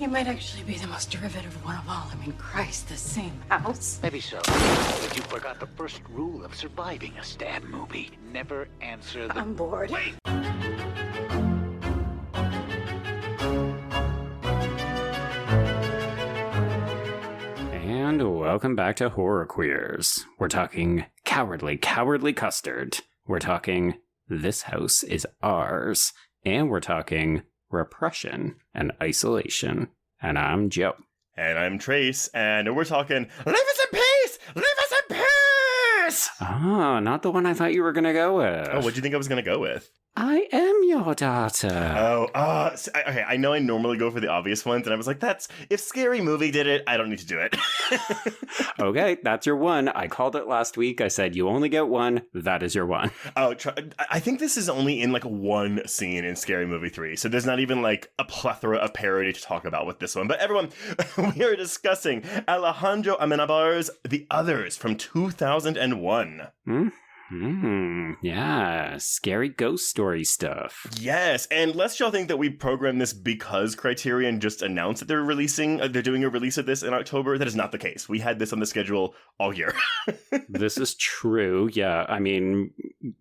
You might actually be the most derivative one of all. I mean, Christ, the same house. Maybe so. But you forgot the first rule of surviving a stab movie. Never answer the... I'm bored. Wait! And welcome back to Horror Queers. We're talking cowardly custard. We're talking This House Is Ours. And we're talking repression and isolation. And I'm Joe. And I'm Trace, and we're talking Leave Us in Peace! Leave Us in Peace! Oh, not the one I thought you were going to go with. Oh, what'd you think I was going to go with? I am your daughter. Okay, I know I normally go for the obvious ones, and I was like, if Scary Movie did it, I don't need to do it. Okay, that's your one. I called it last week. I said, you only get one. That is your one. Oh, I think this is only in like one scene in Scary Movie 3, so there's not even like a plethora of parody to talk about with this one. But everyone, we are discussing Alejandro Amenábar's The Others from 2001. Yeah, scary ghost story stuff. Yes, and lest y'all think that we programmed this because Criterion just announced that they're doing a release of this in October. That is not the case. We had this on the schedule all year. This is true. Yeah, I mean,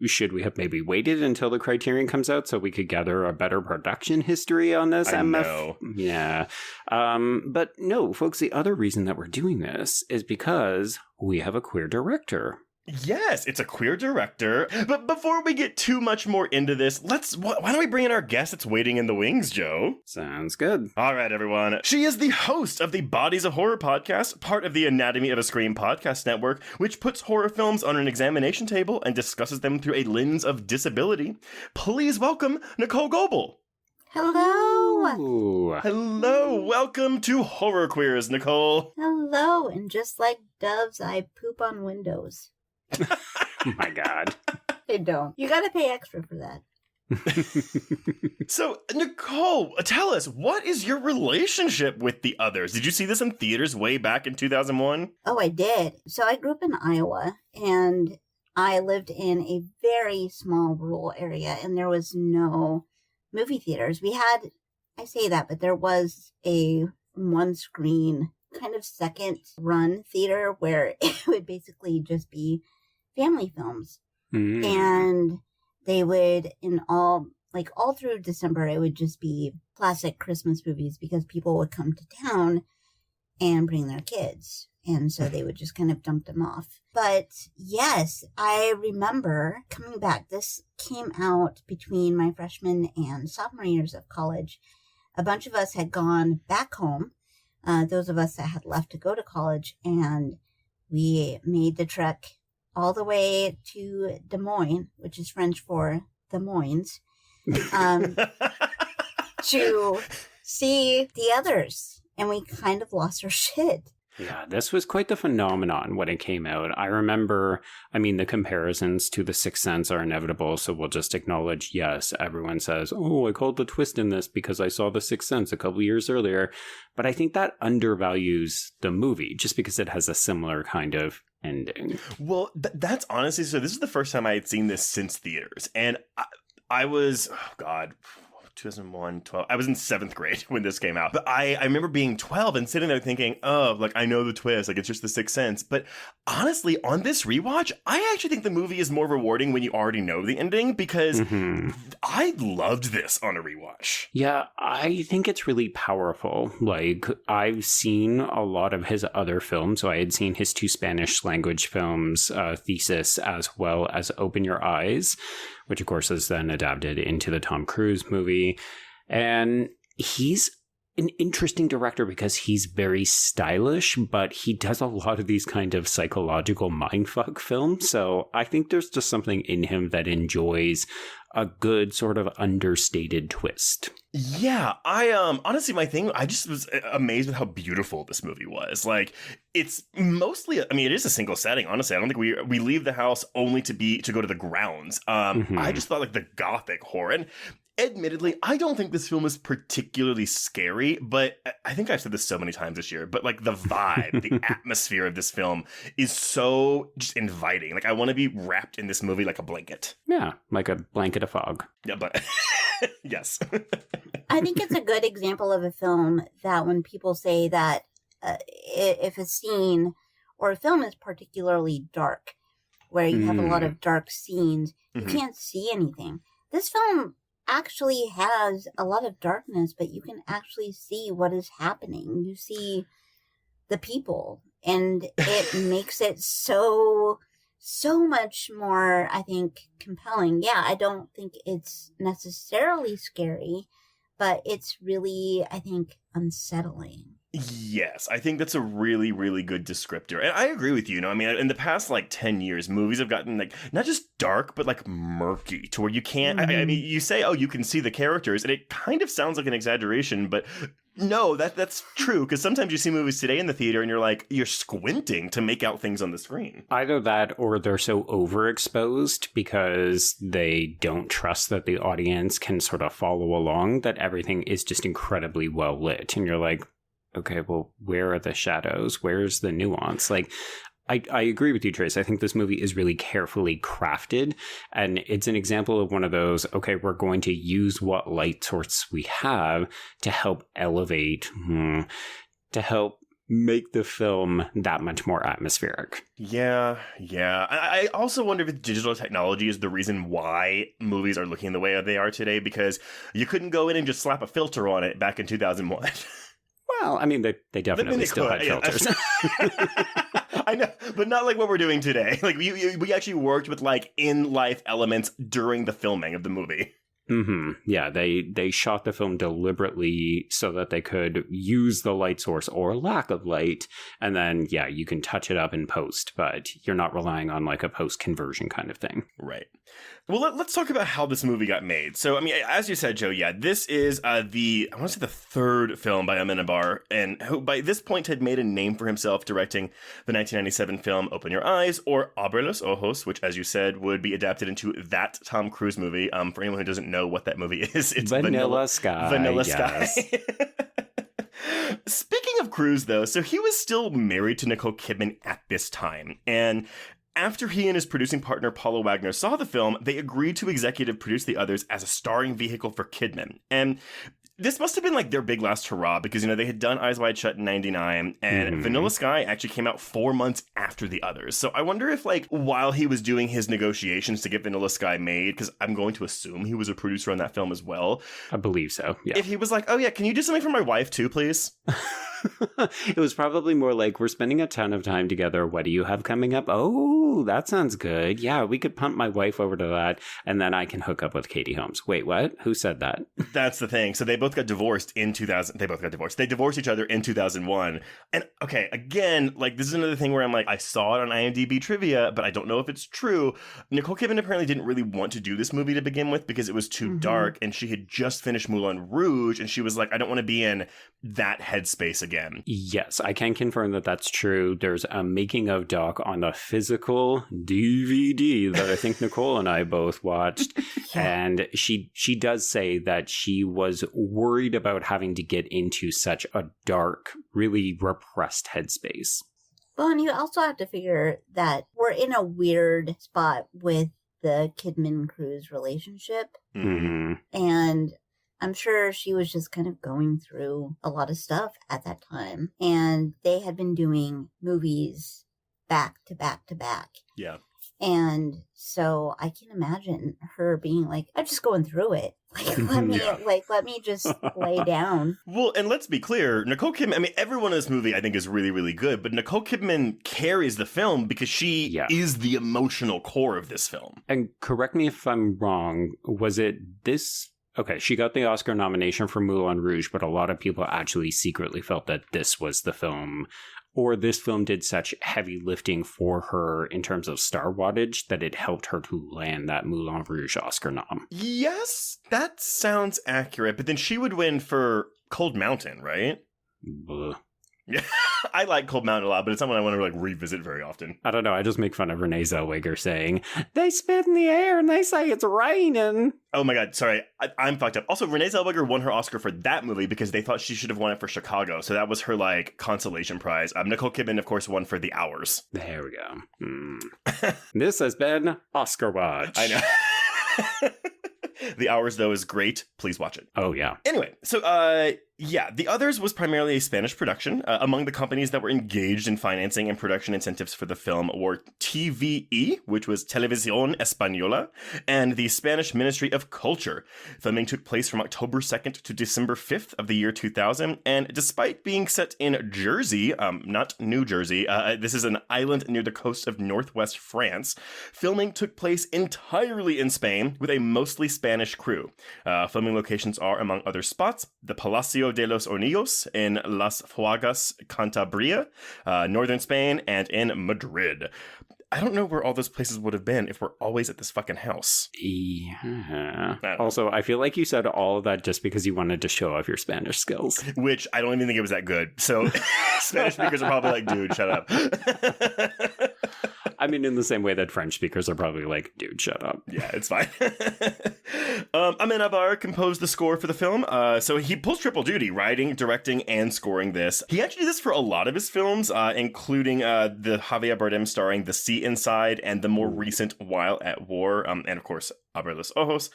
should we have maybe waited until the Criterion comes out so we could gather a better production history on this? I know. Yeah. But no, folks, the other reason that we're doing this is because we have a queer director. Yes, it's a queer director. But before we get too much more into this, why don't we bring in our guest that's waiting in the wings, Joe? Sounds good. All right, everyone. She is the host of the Bodies of Horror podcast, part of the Anatomy of a Scream podcast network, which puts horror films on an examination table and discusses them through a lens of disability. Please welcome Nichole Goble. Hello. Ooh. Hello. Welcome to Horror Queers, Nichole. Hello. And just like doves, I poop on windows. Oh my God. I don't. You gotta pay extra for that. So, Nichole, tell us, what is your relationship with The Others? Did you see this in theaters way back in 2001? Oh, I did. So I grew up in Iowa, and I lived in a very small rural area, and there was no movie theaters. We had, I say that, but there was a one-screen kind of second-run theater where it would basically just be family films. And they would, all through December, it would just be classic Christmas movies because people would come to town and bring their kids. And so they would just kind of dump them off. But yes, I remember coming back. This came out between my freshman and sophomore years of college. A bunch of us had gone back home, those of us that had left to go to college, and we made the trek all the way to Des Moines, which is French for the Moines, to see The Others. And we kind of lost our shit. Yeah, this was quite the phenomenon when it came out. I remember, the comparisons to The Sixth Sense are inevitable, so we'll just acknowledge, yes, everyone says, oh, I called the twist in this because I saw The Sixth Sense a couple years earlier. But I think that undervalues the movie, just because it has a similar kind of ending. Well, that's honestly, so this is the first time I had seen this since theaters. And I was, 2001, 12. I was in 7th grade when this came out. But I remember being 12 and sitting there thinking, I know the twist. It's just The Sixth Sense. But honestly, on this rewatch, I actually think the movie is more rewarding when you already know the ending because I loved this on a rewatch. Yeah, I think it's really powerful. I've seen a lot of his other films. So I had seen his 2 Spanish language films, Thesis, as well as Open Your Eyes, which of course is then adapted into the Tom Cruise movie. And he's an interesting director because he's very stylish, but he does a lot of these kind of psychological mindfuck films. So I think there's just something in him that enjoys a good sort of understated twist. Yeah, honestly, my thing, I just was amazed with how beautiful this movie was. It's mostly, it is a single setting, honestly. I don't think we leave the house only to go to the grounds. I just thought the Gothic horror, and admittedly, I don't think this film is particularly scary, but I think I've said this so many times this year, but the vibe, the atmosphere of this film is so just inviting. I want to be wrapped in this movie like a blanket. Yeah, like a blanket of fog. Yeah, but Yes. I think it's a good example of a film that when people say that if a scene or a film is particularly dark, where you have a lot of dark scenes, you can't see anything. This film actually has a lot of darkness, but you can actually see what is happening. You see the people, and it makes it so much more, I think, compelling. Yeah, I don't think it's necessarily scary, but it's really, I think, unsettling. Yes, I think that's a really, really good descriptor. And I agree with you. You know, I mean, in the past, 10 years, movies have gotten, not just dark, but, murky, to where you can't, I mean, you say, oh, you can see the characters, and it kind of sounds like an exaggeration, but no, that's true, because sometimes you see movies today in the theater, and you're squinting to make out things on the screen. Either that, or they're so overexposed because they don't trust that the audience can sort of follow along, that everything is just incredibly well lit, and you're like, okay, well, where are the shadows? Where's the nuance? I agree with you, Trace. I think this movie is really carefully crafted, and it's an example of one of those, okay, we're going to use what light source we have to help elevate, to help make the film that much more atmospheric. Yeah. I also wonder if digital technology is the reason why movies are looking the way they are today, because you couldn't go in and just slap a filter on it back in 2001. Well, I mean, they definitely still had filters. I know, but not like what we're doing today. We actually worked with in-life elements during the filming of the movie. Mm-hmm. Yeah, they shot the film deliberately so that they could use the light source or lack of light, and then, yeah, you can touch it up in post, but you're not relying on a post-conversion kind of thing. Right. Well, let's talk about how this movie got made. So, I mean, as you said, Joe, yeah, this is I want to say the third film by Amenábar, and who by this point had made a name for himself directing the 1997 film Open Your Eyes, or Abre los Ojos, which, as you said, would be adapted into that Tom Cruise movie. For anyone who doesn't know what that movie is, it's Vanilla Sky. Vanilla yes. Sky. Speaking of Cruise, though, so he was still married to Nicole Kidman at this time, and after he and his producing partner Paula Wagner saw the film, they agreed to executive produce The Others as a starring vehicle for Kidman. And this must have been their big last hurrah, because, they had done Eyes Wide Shut in 99, and Vanilla Sky actually came out 4 months after The Others. So I wonder if, while he was doing his negotiations to get Vanilla Sky made, because I'm going to assume he was a producer on that film as well. I believe so, yeah. If he was like, oh yeah, can you do something for my wife too, please? It was probably more we're spending a ton of time together. What do you have coming up? Oh, that sounds good. Yeah, we could punt my wife over to that, and then I can hook up with Katie Holmes. Wait, what? Who said that? That's the thing. So they both got divorced in 2000. They both got divorced. They divorced each other in 2001. And okay, again, this is another thing where I'm I saw it on IMDb trivia, but I don't know if it's true. Nicole Kidman apparently didn't really want to do this movie to begin with because it was too dark, and she had just finished Moulin Rouge, and she was like, I don't want to be in that headspace again. Yes, I can confirm that that's true. There's a making of doc on the physical DVD that I think Nicole and I both watched. And she does say that she was worried about having to get into such a dark, really repressed headspace. Well, and you also have to figure that we're in a weird spot with the Kidman-Cruise relationship. Mm-hmm. And I'm sure she was just kind of going through a lot of stuff at that time. And they had been doing movies back to back to back. Yeah. And so I can imagine her being like, I'm just going through it. Let me just lay down. Well, and let's be clear, Nicole Kidman, I mean, everyone in this movie I think is really, really good, but Nicole Kidman carries the film because she is the emotional core of this film. And correct me if I'm wrong, was it this? Okay, she got the Oscar nomination for Moulin Rouge, but a lot of people actually secretly felt that this was the film, or this film did such heavy lifting for her in terms of star wattage that it helped her to land that Moulin Rouge Oscar nom. Yes, that sounds accurate, but then she would win for Cold Mountain, right? Blah. Yeah, I like Cold Mountain a lot, but it's not one I want to revisit very often. I don't know, I just make fun of Renee Zellweger saying, they spit in the air and they say it's raining. Oh my god, sorry, I'm fucked up. Also, Renee Zellweger won her Oscar for that movie because they thought she should have won it for Chicago, so that was her, consolation prize. Nicole Kidman, of course, won for The Hours. There we go. This has been Oscar Watch. I know. The Hours, though, is great. Please watch it. Oh, yeah. Anyway, so, The Others was primarily a Spanish production. Among the companies that were engaged in financing and production incentives for the film were TVE, which was Televisión Española, and the Spanish Ministry of Culture. Filming took place from October 2nd to December 5th of the year 2000, and despite being set in Jersey, not New Jersey, this is an island near the coast of northwest France, filming took place entirely in Spain with a mostly Spanish crew. Filming locations are, among other spots, the Palacio de los Hornillos in Las Fuagas, Cantabria, northern Spain, and in Madrid. I don't know where all those places would have been if we're always at this fucking house. Yeah. Also, I feel like you said all of that just because you wanted to show off your Spanish skills. Which I don't even think it was that good. So Spanish speakers are probably like, dude, shut up. I mean, in the same way that French speakers are probably like, dude, shut up. Yeah, it's fine. Amenábar composed the score for the film. So he pulls triple duty, writing, directing, and scoring this. He actually did this for a lot of his films, including the Javier Bardem starring The Sea Inside and the more recent While at War, and of course, Abre los Ojos.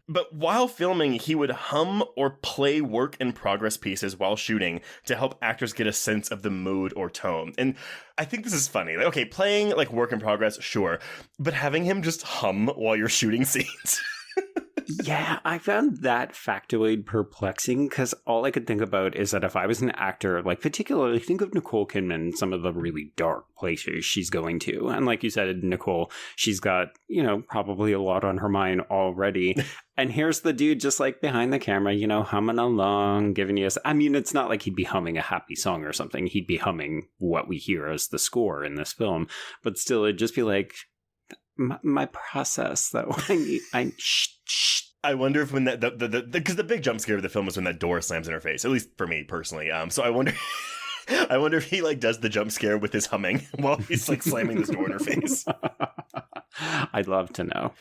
But while filming, he would hum or play work in progress pieces while shooting to help actors get a sense of the mood or tone. And I think this is funny. Like, okay, playing like work in progress, sure, but having him just hum while you're shooting scenes. Yeah, I found that factoid perplexing because all I could think about is that if I was an actor, like particularly think of Nicole Kidman, some of the really dark places she's going to. And like you said, Nicole, she's got, probably a lot on her mind already. And here's the dude just like behind the camera, humming along, giving you I mean, it's not like he'd be humming a happy song or something. He'd be humming what we hear as the score in this film. But still, it'd just be like, my process, though. I wonder if when because the big jump scare of the film is when that door slams in her face, at least for me personally. So I wonder if he like does the jump scare with his humming while he's like slamming this door in her face. I'd love to know.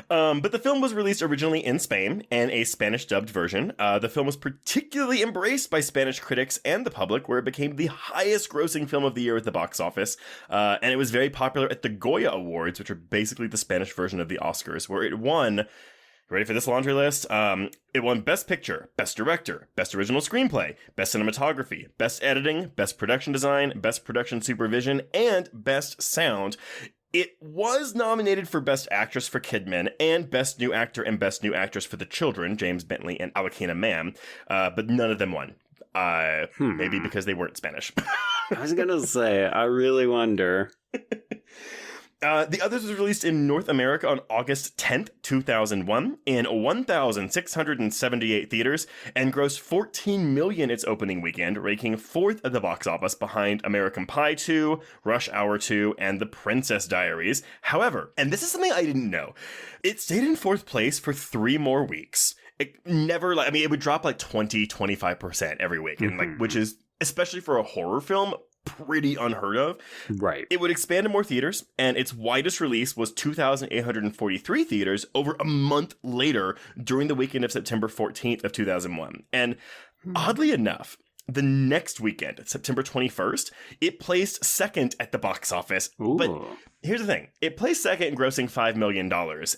But the film was released originally in Spain and a Spanish dubbed version. The film was particularly embraced by Spanish critics and the public, where it became the highest grossing film of the year at the box office. And it was very popular at the Goya Awards, which are basically the Spanish version of the Oscars, where it won. Ready for this laundry list? It won Best Picture, Best Director, Best Original Screenplay, Best Cinematography, Best Editing, Best Production Design, Best Production Supervision, and Best Sound. It was nominated for Best Actress for Kidman and Best New Actor and Best New Actress for the Children, James Bentley and Alejandro Amenábar, but none of them won. Maybe because they weren't Spanish. I was gonna say, I really wonder. The Others was released in North America on August 10th, 2001, in 1,678 theaters, and grossed $14 million its opening weekend, ranking 4th at the box office behind American Pie 2, Rush Hour 2, and The Princess Diaries. However, and this is something I didn't know, it stayed in 4th place for 3 more weeks. It never, it would drop like 20-25% every week, and which is, especially for a horror film, pretty unheard of. Right. It would expand to more theaters, and its widest release was 2,843 theaters over a month later during the weekend of September 14th of 2001. And oddly enough, the next weekend, September 21st, it placed second at the box office. Ooh. But here's the thing. It placed second in grossing $5 million.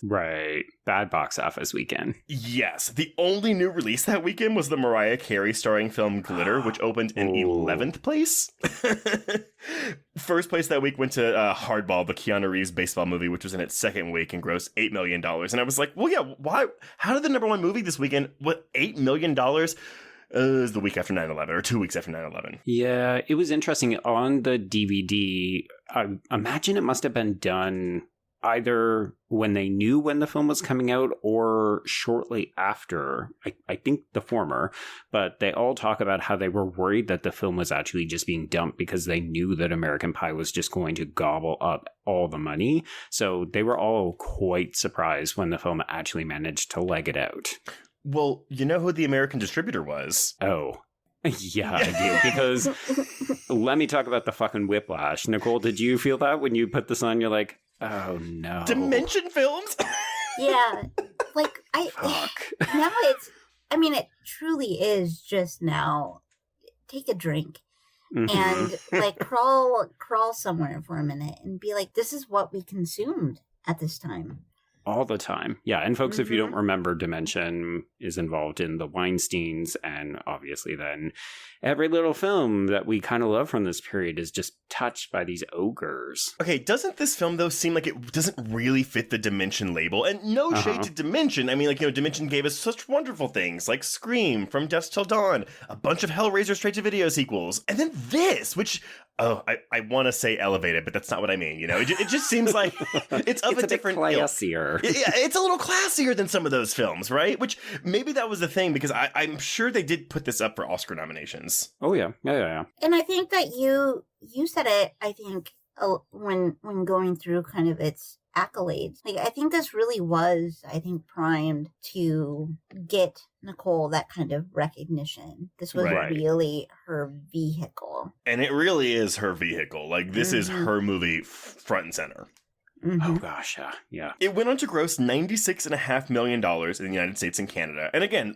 Right. Bad box office weekend. Yes. The only new release that weekend was the Mariah Carey starring film Glitter, which opened in 11th place. First place that week went to Hardball, the Keanu Reeves baseball movie, which was in its second week and grossed $8 million. And I was like, well, yeah, why? How did the number one movie this weekend, $8 million? It was the week after 9/11, or 2 weeks after 9/11. Yeah, it was interesting. On the DVD, I imagine it must have been done either when they knew when the film was coming out or shortly after. I think the former, but they all talk about how they were worried that the film was actually just being dumped because they knew that American Pie was just going to gobble up all the money. So they were all quite surprised when the film actually managed to leg it out. Well, you know who the American distributor was? Oh, yeah, I do. Because let me talk about the fucking whiplash. Nicole, did you feel that when you put this on? You're like, oh no. Dimension Films? Yeah. Fuck. Now it truly is just now, take a drink and crawl somewhere for a minute and be like, this is what we consumed at this time. All the time. Yeah, and folks, if you don't remember, Dimension is involved in the Weinsteins, and obviously then every little film that we kind of love from this period is just touched by these ogres. Okay, doesn't this film, though, seem like it doesn't really fit the Dimension label? And no shade to Dimension. I mean, like, you know, Dimension gave us such wonderful things, like Scream, From Dusk Till Dawn, a bunch of Hellraiser straight-to-video sequels, and then this, which... Oh, I want to say elevated, but that's not what I mean. You know, it just seems like it's of a different classier. Yeah, it's a little classier than some of those films, right? Which maybe that was the thing, because I'm sure they did put this up for Oscar nominations. Oh yeah. And I think that you said it. I think when going through kind of its accolades, like I think this really was, primed to get Nicole that kind of recognition. This was really her vehicle. And it really is her vehicle. Like, this is her movie front and center. Oh gosh, yeah. It went on to gross $96.5 million in the United States and Canada. And again,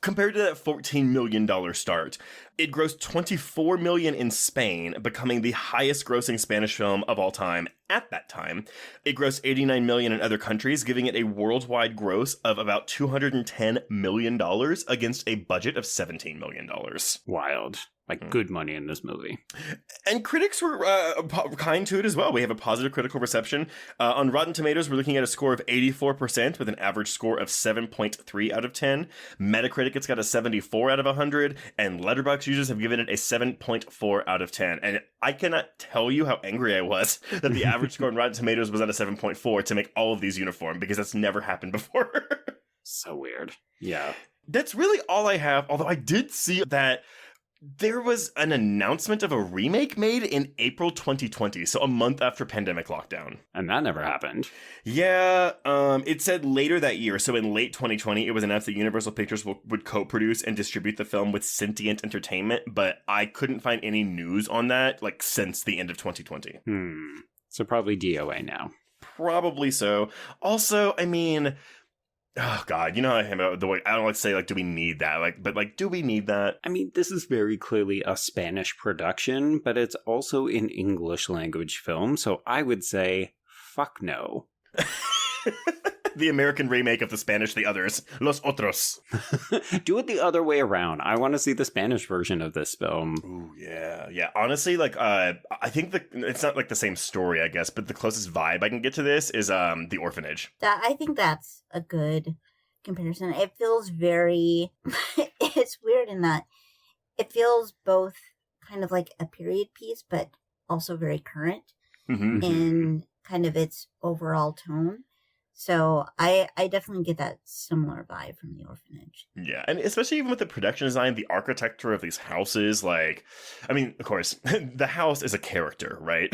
compared to that $14 million start, it grossed $24 million in Spain, becoming the highest grossing Spanish film of all time at that time. It grossed $89 million in other countries, giving it a worldwide gross of about $210 million against a budget of $17 million. Wild. Like, good money in this movie. And critics were kind to it as well. We have a positive critical reception. On Rotten Tomatoes, we're looking at a score of 84% with an average score of 7.3 out of 10. Metacritic, it's got a 74 out of 100. And Letterboxd users have given it a 7.4 out of 10. And I cannot tell you how angry I was that the average score on Rotten Tomatoes was at a 7.4 to make all of these uniform, because that's never happened before. So weird. Yeah. That's really all I have. Although I did see that there was an announcement of a remake made in April 2020, so a month after pandemic lockdown. And that never happened. Yeah, it said later that year, so in late 2020, it was announced that Universal Pictures would co-produce and distribute the film with Sentient Entertainment, but I couldn't find any news on that, like, since the end of 2020. So probably DOA now. Probably so. Also, I mean... Oh, God, you know how I am about the way I don't like to say, like, do we need that? Like, but, like, do we need that? I mean, this is very clearly a Spanish production, but it's also an English language film, so I would say, fuck no. The American remake of the Spanish The Others, Los Otros. Do it the other way around. I want to see the Spanish version of this film. Ooh, yeah. Yeah, honestly, like, I think it's not, like, the same story, I guess, but the closest vibe I can get to this is The Orphanage. I think that's a good comparison. It feels very... It's weird in that it feels both kind of like a period piece, but also very current in kind of its overall tone. So I definitely get that similar vibe from The Orphanage. Yeah, and especially even with the production design, the architecture of these houses, like, I mean, of course, the house is a character, right?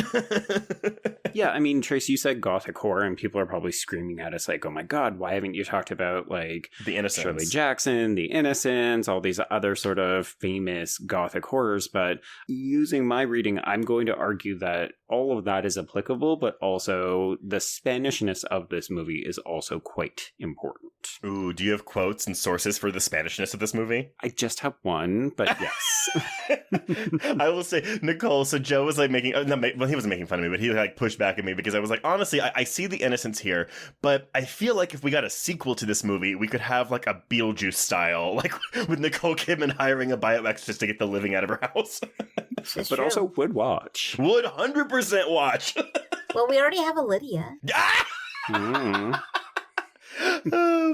Yeah, I mean, Trace, you said Gothic horror, and people are probably screaming at us like, oh my God, why haven't you talked about, like, The Innocents, Shirley Jackson, The Innocents, all these other sort of famous Gothic horrors, but using my reading, I'm going to argue that all of that is applicable, but also the Spanishness of this movie is also quite important. Ooh, do you have quotes and sources for the Spanishness of this movie? I just have one, but yes. I will say, Nicole, so Joe was like making, well, he wasn't making fun of me, but he like pushed back at me because I was like, honestly, I see The Innocents here, but I feel like if we got a sequel to this movie, we could have like a Beetlejuice style, like with Nicole Kidman hiring a bioexorcist to get the living out of her house. But true. Also would watch. Would 100% watch. Well, we already have a Lydia. Oh,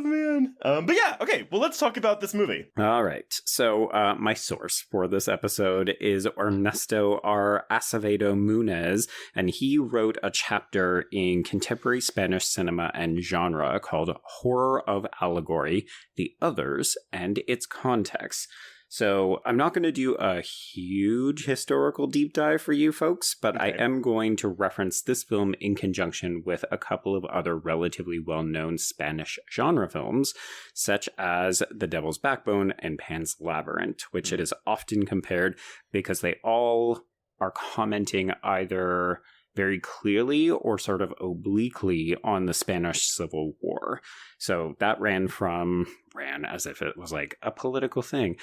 man. But yeah, okay, well, let's talk about this movie. All right. So my source for this episode is Ernesto R. Acevedo-Muñoz, and he wrote a chapter in Contemporary Spanish Cinema and Genre called Horror of Allegory, The Others, and Its Context. So I'm not going to do a huge historical deep dive for you folks, but okay. I am going to reference this film in conjunction with a couple of other relatively well-known Spanish genre films, such as The Devil's Backbone and Pan's Labyrinth, which it is often compared because they all are commenting either very clearly or sort of obliquely on the Spanish Civil War. So that ran as if it was like a political thing.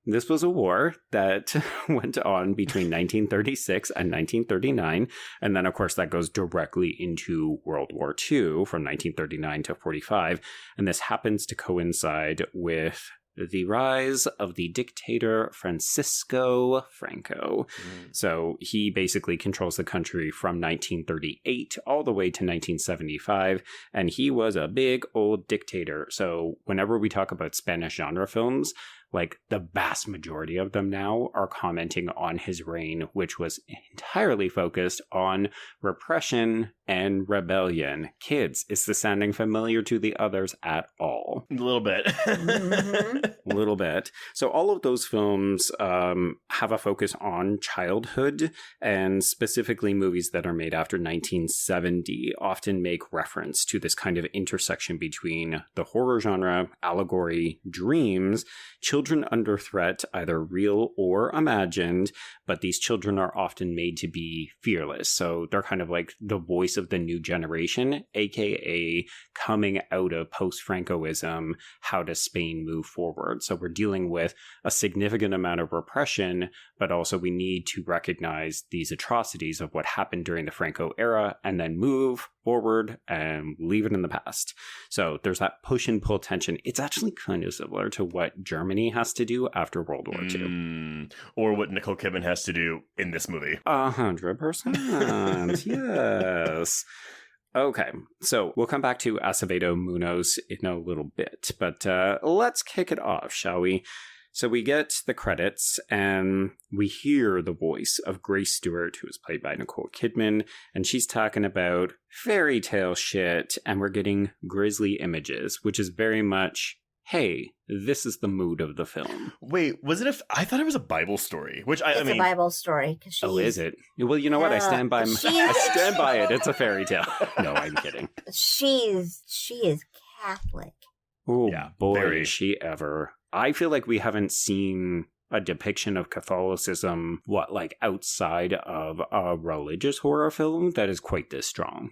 This was a war that went on between 1936 and 1939. And then, of course, that goes directly into World War II from 1939 to 45. And this happens to coincide with the rise of the dictator Francisco Franco. So he basically controls the country from 1938 all the way to 1975, and he was a big old dictator. So whenever we talk about Spanish genre films, like the vast majority of them now are commenting on his reign, which was entirely focused on repression and rebellion. Kids, is this sounding familiar to the others at all? A little bit. A little bit. So all of those films have a focus on childhood, and specifically movies that are made after 1970 often make reference to this kind of intersection between the horror genre, allegory, dreams, children under threat, either real or imagined, but these children are often made to be fearless. So they're kind of like the voice of the new generation, aka coming out of post-Francoism, how does Spain move forward? So we're dealing with a significant amount of repression, but also we need to recognize these atrocities of what happened during the Franco era and then move forward and leave it in the past. So there's that push and pull tension. It's actually kind of similar to what Germany has to do after World War II. Or what Nicole Kidman has to do in this movie. 100%. Yes. Okay, so we'll come back to Acevedo-Muñoz in a little bit, but let's kick it off, shall we? So we get the credits, and we hear the voice of Grace Stewart, who is played by Nicole Kidman, and she's talking about fairy tale shit, and we're getting grisly images, which is very much, hey, this is the mood of the film. Wait, was it I thought it was a Bible story, which I mean... It's a Bible story. Oh, is it? Well, you know what? I stand by it. It's a fairy tale. No, I'm kidding. She is Catholic. Oh, yeah, boy, is she ever. I feel like we haven't seen a depiction of Catholicism, outside of a religious horror film that is quite this strong.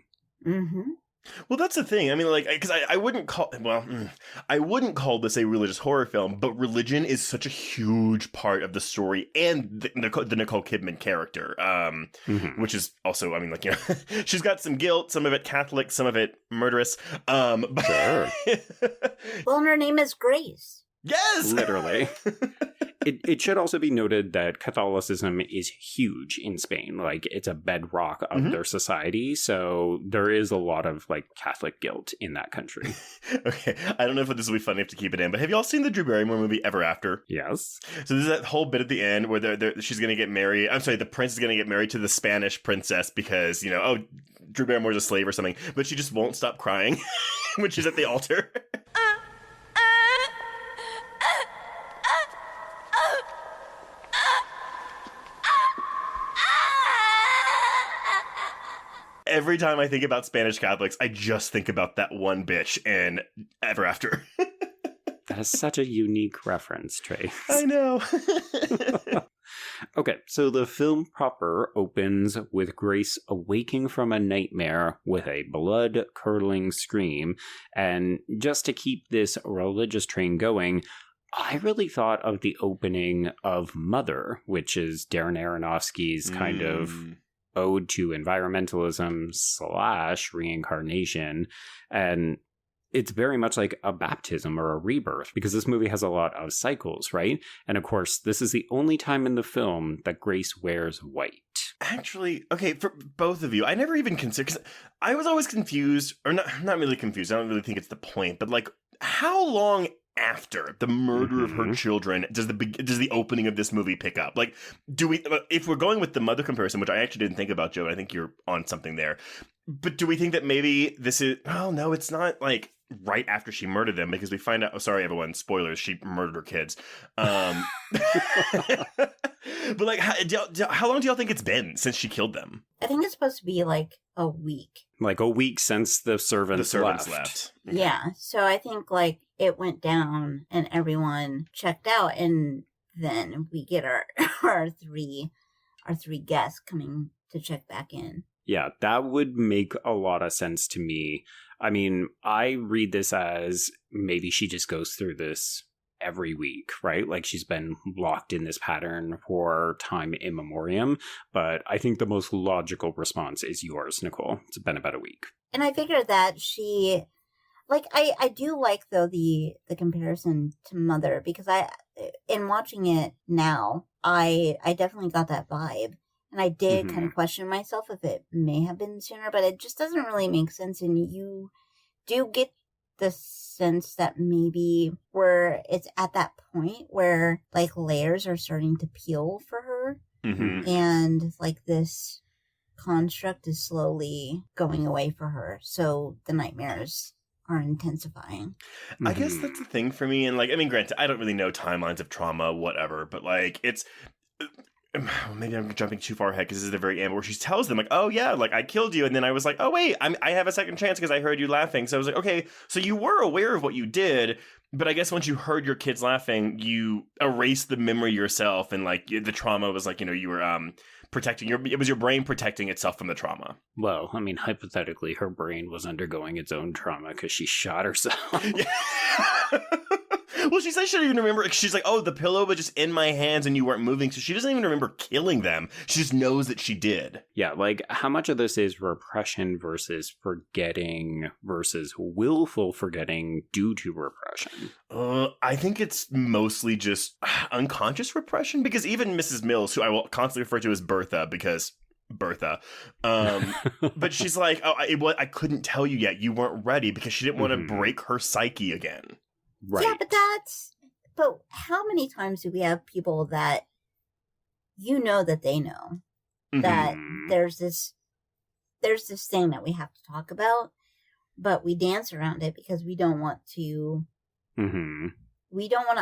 Mm-hmm. Well, that's the thing. I mean, because I wouldn't call this a religious horror film, but religion is such a huge part of the story and the Nicole Kidman character, which is also, she's got some guilt, some of it Catholic, some of it murderous. Sure. Well, and her name is Grace. Yes! Literally. It should also be noted that Catholicism is huge in Spain. It's a bedrock of their society. So there is a lot of, Catholic guilt in that country. Okay. I don't know if this will be funny enough to keep it in, but have you all seen the Drew Barrymore movie Ever After? Yes. So there's that whole bit at the end where she's going to get married. I'm sorry, the prince is going to get married to the Spanish princess because, Drew Barrymore's a slave or something. But she just won't stop crying when she's at the altar. Every time I think about Spanish Catholics, I just think about that one bitch in Ever After. That is such a unique reference, Trace. I know. Okay, so the film proper opens with Grace awaking from a nightmare with a blood-curdling scream. And just to keep this religious train going, I really thought of the opening of Mother, which is Darren Aronofsky's kind of ode to environmentalism / reincarnation. And it's very much like a baptism or a rebirth, because this movie has a lot of cycles, right? And of course, this is the only time in the film that Grace wears white. Actually, okay, for both of you, I never even considered, because I was always confused, or not really confused, I don't really think it's the point, but how long after the murder of her children does the opening of this movie pick up? If we're going with the Mother comparison, which I actually didn't think about, Joe, I think you're on something there, but do we think that maybe this is, no, it's not right after she murdered them, because we find out, sorry everyone, spoilers, she murdered her kids. But how long do y'all think it's been since she killed them? I think it's supposed to be a week. A week since the servants left. Yeah, so I think it went down and everyone checked out, and then we get our three guests coming to check back in. Yeah, that would make a lot of sense to me. I mean, I read this as maybe she just goes through this every week, right? Like she's been locked in this pattern for time immemorial. But I think the most logical response is yours, Nicole. It's been about a week. And I figured that she, like, I do like, though, the comparison to Mother, because in watching it now, I definitely got that vibe. And I did kind of question myself if it may have been sooner, but it just doesn't really make sense. And you do get the sense that maybe it's at that point where, like, layers are starting to peel for her. Mm-hmm. And, like, this construct is slowly going away for her. So the nightmares are intensifying. I guess that's the thing for me. And, like, I mean, granted, I don't really know timelines of trauma, whatever, but, like, it's... Maybe I'm jumping too far ahead because this is the very end where she tells them, like, oh, yeah, like, I killed you. And then I was like, oh, wait, I have a second chance because I heard you laughing. So I was like, okay, so you were aware of what you did. But I guess once you heard your kids laughing, you erased the memory yourself. And, like, the trauma was like, you were protecting it was your brain protecting itself from the trauma. Well, I mean, hypothetically, her brain was undergoing its own trauma because she shot herself. Well, she says she doesn't even remember. She's like, oh, the pillow was just in my hands and you weren't moving. So she doesn't even remember killing them. She just knows that she did. Yeah, like how much of this is repression versus forgetting versus willful forgetting due to repression? I think it's mostly just unconscious repression, because even Mrs. Mills, who I will constantly refer to as Bertha because... Bertha. But she's like, oh, I couldn't tell you yet. You weren't ready, because she didn't want to break her psyche again. Right. Yeah, but how many times do we have people that that they know that there's this thing that we have to talk about, but we dance around it because we don't want to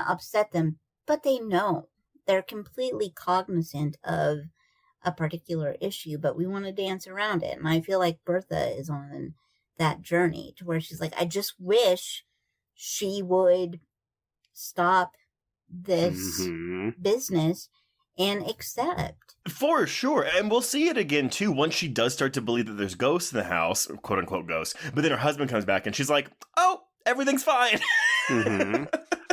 upset them, but they know. They're completely cognizant of a particular issue, but we want to dance around it. And I feel like Bertha is on that journey to where she's like, I just wish she would stop this business and accept. For sure. And we'll see it again, too, once she does start to believe that there's ghosts in the house, quote unquote ghosts. But then her husband comes back and she's like, oh, everything's fine.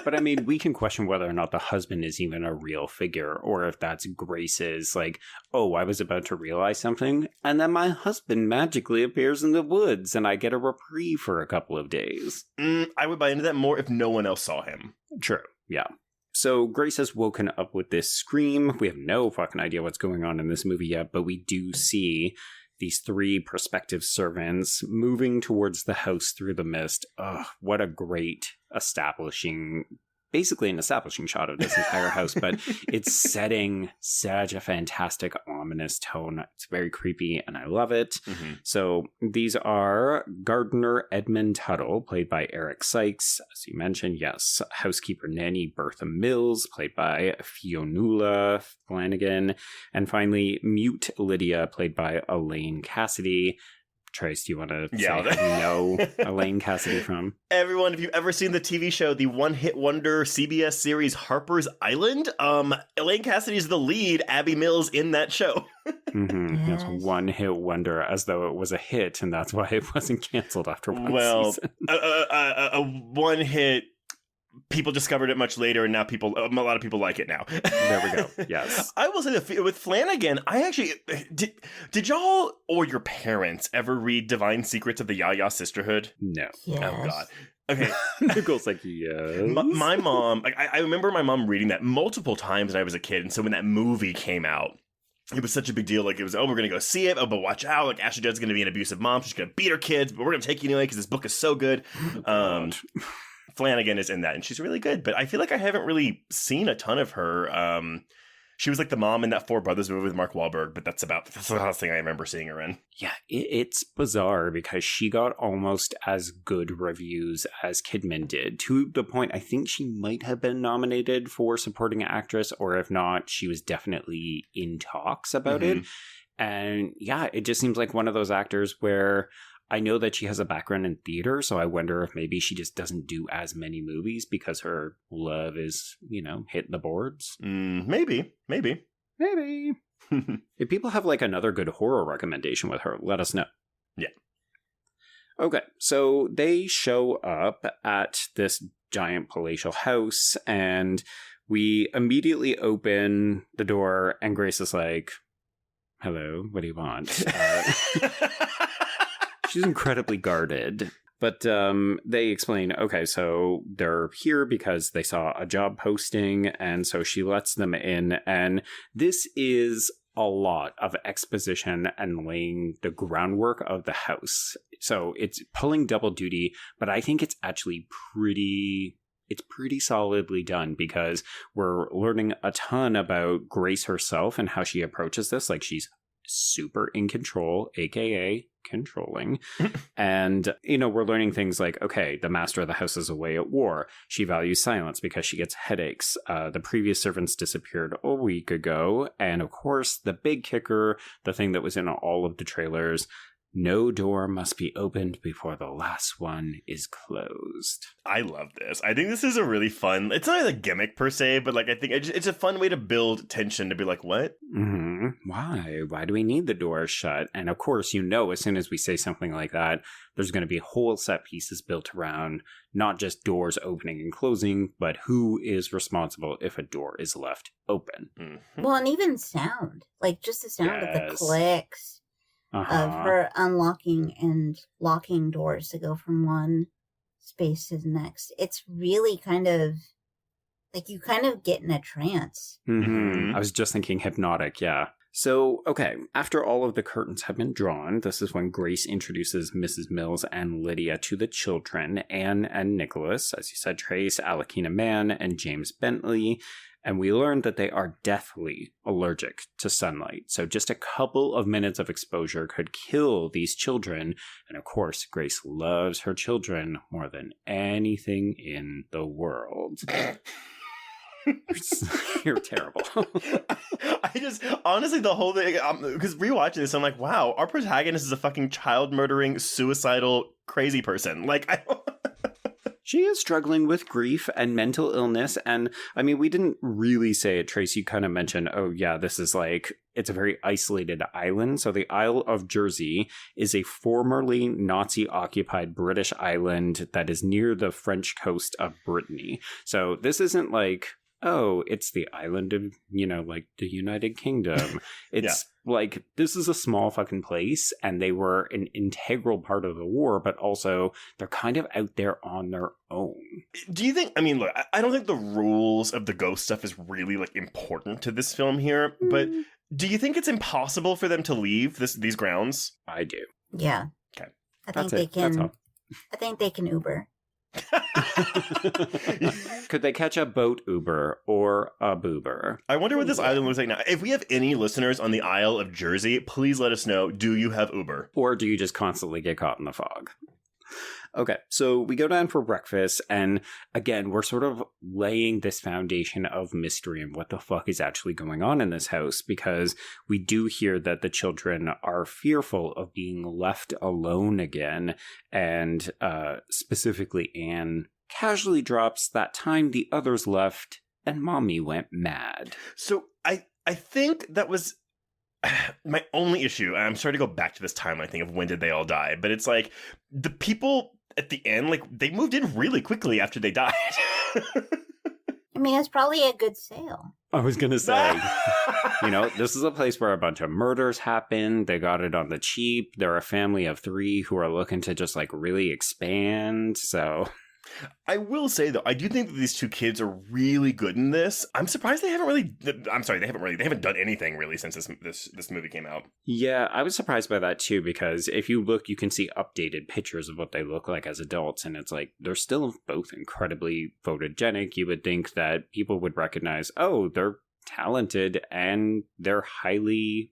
But I mean, we can question whether or not the husband is even a real figure, or if that's Grace's, like, oh, I was about to realize something, and then my husband magically appears in the woods, and I get a reprieve for a couple of days. I would buy into that more if no one else saw him. True, yeah. So Grace has woken up with this scream. We have no fucking idea what's going on in this movie yet, but we do see these three prospective servants moving towards the house through the mist. Ugh, what a great basically an establishing shot of this entire house, but it's setting such a fantastic ominous tone. It's very creepy and I love it. So these are Gardener Edmund Tuttle, played by Eric Sykes, as you mentioned, yes. Housekeeper Nanny Bertha Mills, played by Fionnuala Flanagan, and finally Mute Lydia, played by Elaine Cassidy. Trace, do you want to say how you know Elaine Cassidy from? Everyone, if you've ever seen the TV show, the one-hit wonder CBS series Harper's Island, Elaine Cassidy is the lead Abby Mills in that show. Yes, one-hit wonder, as though it was a hit, and that's why it wasn't canceled after one season. A one-hit... People discovered it much later, and now a lot of people like it now. There we go. Yes. I will say that with Flanagan, I actually... Did y'all or your parents ever read Divine Secrets of the Yaya Sisterhood? No. Yes. Oh, God. Okay. Nicole's like, yes. My mom... I remember my mom reading that multiple times when I was a kid, and so when that movie came out, it was such a big deal. Like, it was, oh, we're going to go see it. Oh, but watch out. Like, Ashley Judd's going to be an abusive mom. She's going to beat her kids, but we're going to take you anyway because this book is so good. Flanagan is in that, and she's really good. But I feel like I haven't really seen a ton of her. She was like the mom in that Four Brothers movie with Mark Wahlberg, but that's the last thing I remember seeing her in. Yeah, it's bizarre because she got almost as good reviews as Kidman did, to the point I think she might have been nominated for supporting actress, or if not, she was definitely in talks about it. And yeah, it just seems like one of those actors where I know that she has a background in theater, so I wonder if maybe she just doesn't do as many movies because her love is, hitting the boards. Maybe. If people have like another good horror recommendation with her, let us know. Yeah. Okay, so they show up at this giant palatial house, and we immediately open the door, and Grace is like, hello, what do you want? She's incredibly guarded. But they explain, okay, so they're here because they saw a job posting, and so she lets them in. And this is a lot of exposition and laying the groundwork of the house. So it's pulling double duty, but I think it's actually pretty solidly done, because we're learning a ton about Grace herself and how she approaches this. Like, she's super in control, aka controlling. And, we're learning things like, okay, the master of the house is away at war. She values silence because she gets headaches. The previous servants disappeared a week ago. And of course, the big kicker, the thing that was in all of the trailers, no door must be opened before the last one is closed. I love this. I think this is a really fun, it's not a gimmick per se, but like I think it's a fun way to build tension, to be like, what? Mm-hmm. Why? Why do we need the doors shut? And of course, as soon as we say something like that, there's going to be whole set pieces built around not just doors opening and closing, but who is responsible if a door is left open. Mm-hmm. Well, and even sound. Like, just the sound of the clicks. Of her unlocking and locking doors to go from one space to the next. It's really kind of like you kind of get in a trance. Mm-hmm. I was just thinking hypnotic, yeah. So, okay, after all of the curtains have been drawn, this is when Grace introduces Mrs. Mills and Lydia to the children, Anne and Nicholas, as you said, Trace, Alekina Mann, and James Bentley. And we learned that they are deathly allergic to sunlight. So just a couple of minutes of exposure could kill these children. And of course, Grace loves her children more than anything in the world. You're terrible. I just, honestly, the whole thing, because rewatching this, I'm like, wow, our protagonist is a fucking child-murdering, suicidal, crazy person. Like, She is struggling with grief and mental illness. And I mean, we didn't really say it, Trace. You kind of mentioned, oh, yeah, this is like, it's a very isolated island. So the Isle of Jersey is a formerly Nazi-occupied British island that is near the French coast of Brittany. So this isn't like, oh, it's the island of, like the United Kingdom. It's like, this is a small fucking place, and they were an integral part of the war, but also they're kind of out there on their own. Do you think, look, I don't think the rules of the ghost stuff is really, like, important to this film here, but do you think it's impossible for them to leave these grounds? I do. Yeah. Okay. I think they can Uber. Could they catch a boat Uber or a boober? I wonder what this island looks like now. If we have any listeners on the Isle of Jersey, please let us know. Do you have Uber? Or do you just constantly get caught in the fog? Okay, so we go down for breakfast, and again, we're sort of laying this foundation of mystery and what the fuck is actually going on in this house, because we do hear that the children are fearful of being left alone again, and specifically Anne casually drops that time the others left and mommy went mad. So I think that was my only issue. I'm sorry to go back to this timeline thing of when did they all die, but it's like the people at the end, like, they moved in really quickly after they died. It's probably a good sale. I was going to say, this is a place where a bunch of murders happen. They got it on the cheap. They're a family of 3 who are looking to just, like, really expand. So I will say, though, I do think that these 2 kids are really good in this. I'm surprised they haven't done anything really since this movie came out. Yeah, I was surprised by that too, because if you look, you can see updated pictures of what they look like as adults, and it's like, they're still both incredibly photogenic. You would think that people would recognize, oh, they're talented and they're highly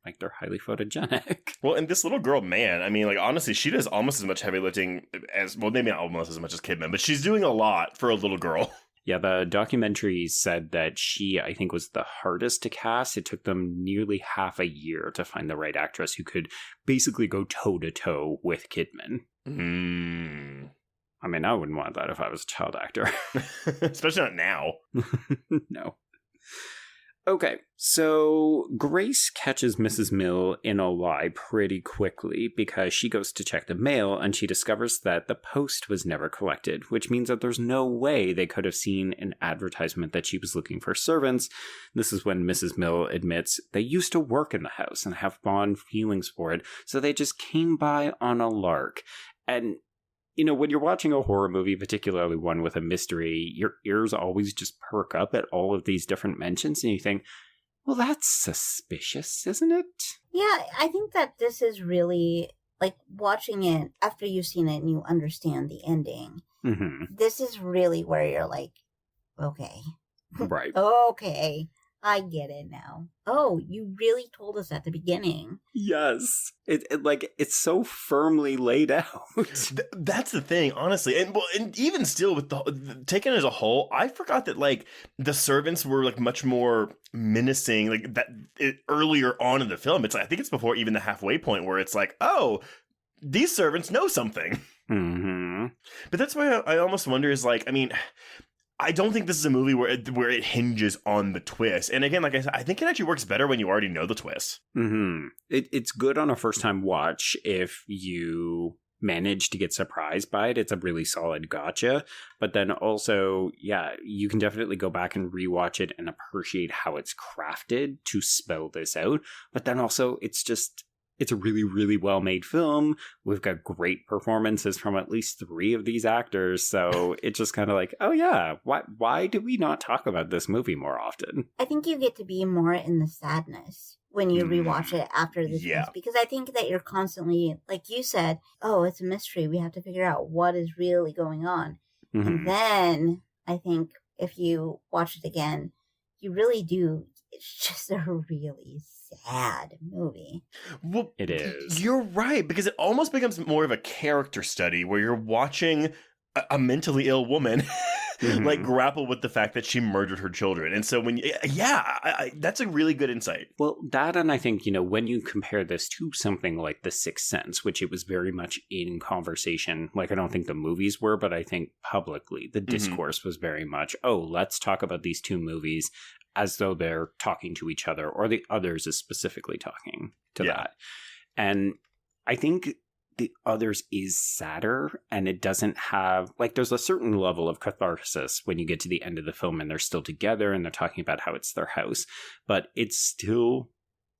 photogenic. Well, and this little girl, man, honestly, she does almost as much heavy lifting as, well, maybe not almost as much as Kidman, but she's doing a lot for a little girl. Yeah, the documentary said that she, I think, was the hardest to cast. It took them nearly half a year to find the right actress who could basically go toe-to-toe with Kidman. I wouldn't want that if I was a child actor. Especially not now. No. Okay, so Grace catches Mrs. Mill in a lie pretty quickly because she goes to check the mail and she discovers that the post was never collected, which means that there's no way they could have seen an advertisement that she was looking for servants. This is when Mrs. Mill admits they used to work in the house and have fond feelings for it, so they just came by on a lark. And when you're watching a horror movie, particularly one with a mystery, your ears always just perk up at all of these different mentions, and you think, well, that's suspicious, isn't it? Yeah, I think that this is really, like, watching it after you've seen it and you understand the ending. Mm-hmm. This is really where you're like, okay. Right. Okay. I get it now. Oh, you really told us at the beginning. Yes. It's so firmly laid out. That's the thing, honestly. And even still, with the taken as a whole, I forgot that, like, the servants were, like, much more menacing, like, earlier on in the film. I think it's before even the halfway point where it's like, oh, these servants know something. Mm-hmm. But that's why I almost wonder is, like, I mean, I don't think this is a movie where it hinges on the twist. And again, like I said, I think it actually works better when you already know the twist. Mm-hmm. It's good on a first-time watch if you manage to get surprised by it. It's a really solid gotcha. But then also, yeah, you can definitely go back and rewatch it and appreciate how it's crafted to spell this out. But then also, it's a really, really well-made film. We've got great performances from at least 3 of these actors. So it's just kind of like, oh yeah, why do we not talk about this movie more often? I think you get to be more in the sadness when you rewatch it after the twist. Because I think that you're constantly, like you said, oh, it's a mystery. We have to figure out what is really going on. Mm-hmm. And then I think if you watch it again, you really do. It's just a really sad movie. Well, it is. You're right, because it almost becomes more of a character study where you're watching a mentally ill woman mm-hmm. like grapple with the fact that she murdered her children. And so that's a really good insight. Well, that, and I think, when you compare this to something like The Sixth Sense, which it was very much in conversation, like I don't think the movies were, but I think publicly the discourse mm-hmm. was very much, oh, let's talk about these 2 movies as though they're talking to each other, or the Others is specifically talking to that. And I think The Others is sadder, and it doesn't have, like, there's a certain level of catharsis when you get to the end of the film and they're still together and they're talking about how it's their house, but it's still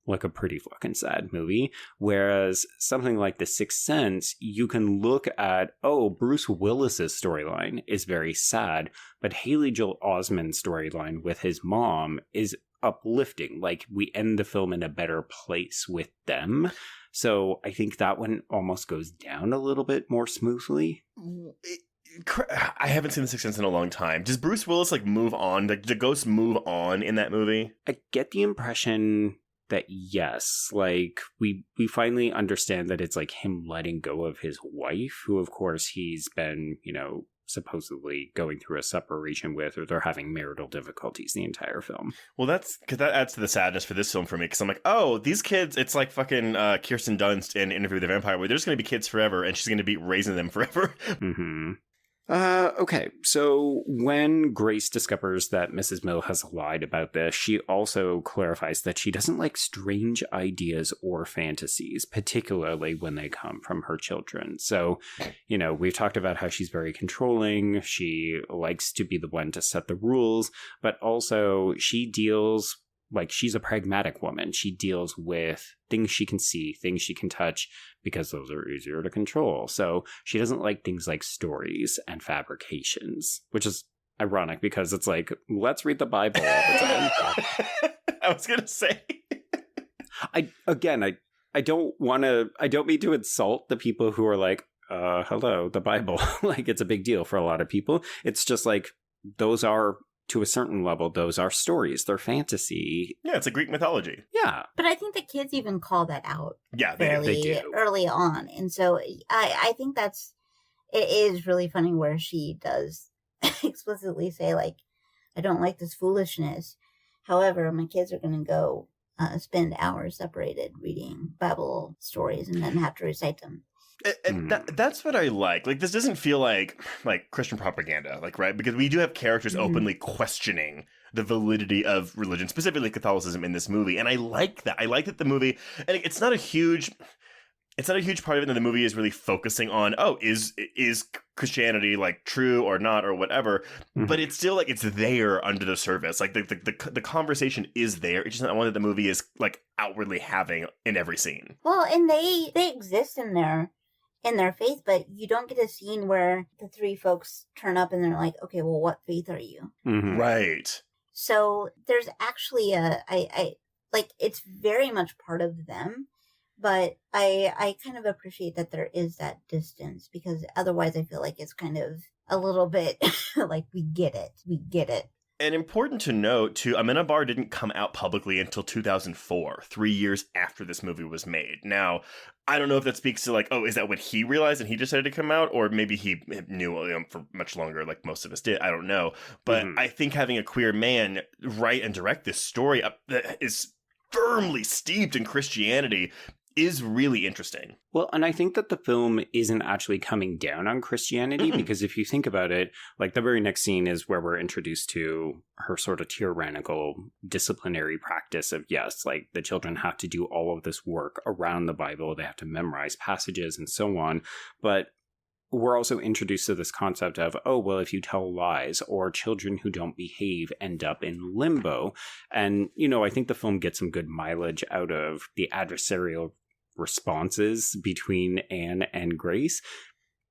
like a pretty fucking sad movie. Whereas something like The Sixth Sense, you can look at, oh, Bruce Willis's storyline is very sad, but Haley Joel Osment's storyline with his mom is uplifting. Like, we end the film in a better place with them. So I think that one almost goes down a little bit more smoothly. I haven't seen The Sixth Sense in a long time. Does Bruce Willis, like, move on? Like, do ghosts move on in that movie? I get the impression that yes, like we finally understand that it's like him letting go of his wife, who of course he's been, supposedly going through a separation with, or they're having marital difficulties the entire film. Well, that's because that adds to the sadness for this film for me, because I'm like, oh, these kids, it's like fucking Kirsten Dunst in Interview with the Vampire, where they're just going to be kids forever, and she's going to be raising them forever. Mm-hmm. Okay, so when Grace discovers that Mrs. Mill has lied about this, she also clarifies that she doesn't like strange ideas or fantasies, particularly when they come from her children. So, we've talked about how she's very controlling, she likes to be the one to set the rules, but also she deals, like, she's a pragmatic woman. She deals with things she can see, things she can touch, because those are easier to control. So she doesn't like things like stories and fabrications, which is ironic because it's like, let's read the Bible all the time. I was going to say. I don't mean to insult the people who are like, hello, the Bible. Like, it's a big deal for a lot of people. It's just like, those are, to a certain level, those are stories. They're fantasy. Yeah, it's a Greek mythology. Yeah. But I think the kids even call that out they do. Early on. And so I think it is really funny where she does explicitly say, like, I don't like this foolishness. However, my kids are going to go spend hours separated reading Bible stories and then have to recite them. And that's what I like. Like, this doesn't feel like Christian propaganda, like, right? Because we do have characters openly questioning the validity of religion, specifically Catholicism, in this movie. And I like that. I like that the movie, and it's not a huge part of it that the movie is really focusing on, is Christianity like true or not or whatever, but it's still like it's there under the surface. Like the conversation is there. It's just not one that the movie is like outwardly having in every scene. Well, and they exist in their faith, but you don't get a scene where the three folks turn up and they're like, okay, well, what faith are you? Right. So there's actually it's very much part of them. But I kind of appreciate that there is that distance, because otherwise I feel like it's kind of a little bit like we get it. And important to note, too, Amenábar didn't come out publicly until 2004, 3 years after this movie was made. Now, I don't know if that speaks to like, is that when he realized and he decided to come out? Or maybe he knew for much longer, like most of us did. I don't know. But I think having a queer man write and direct this story that is firmly steeped in Christianity is really interesting. Well, and I think that the film isn't actually coming down on Christianity, because if you think about it, like the very next scene is where we're introduced to her sort of tyrannical disciplinary practice of, yes, like the children have to do all of this work around the Bible. They have to memorize passages and so on. But we're also introduced to this concept of, if you tell lies, or children who don't behave end up in limbo. And, I think the film gets some good mileage out of the adversarial responses between Anne and Grace.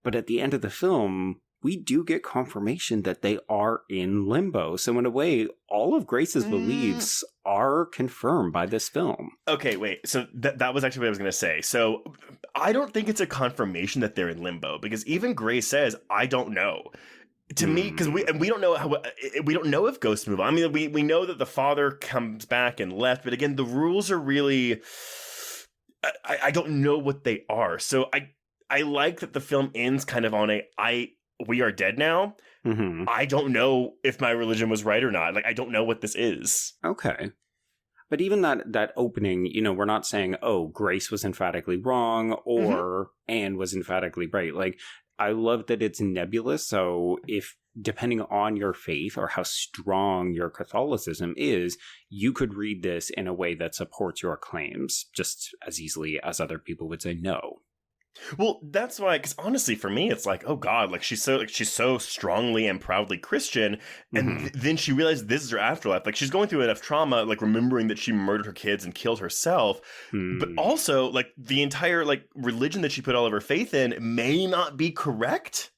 But at the end of the film, we do get confirmation that they are in limbo. So in a way, all of Grace's beliefs are confirmed by this film. Okay, wait. So that was actually what I was going to say. So I don't think it's a confirmation that they're in limbo, because even Grace says, I don't know. To me, because we don't know we don't know if ghosts move on. I mean, we know that the father comes back and left, but again, the rules are really, I don't know what they are. So I like that the film ends kind of on we are dead now. I don't know if my religion was right or not. Like, I don't know what this is. Okay. But even that opening, we're not saying, Grace was emphatically wrong or Anne was emphatically right. Like, I love that it's nebulous. So if, depending on your faith or how strong your Catholicism is, you could read this in a way that supports your claims just as easily as other people would say no. Well, that's why, because honestly, for me, it's like, oh God, like she's so strongly and proudly Christian, and then she realizes this is her afterlife. Like, she's going through enough trauma, like remembering that she murdered her kids and killed herself, but also like the entire like religion that she put all of her faith in may not be correct,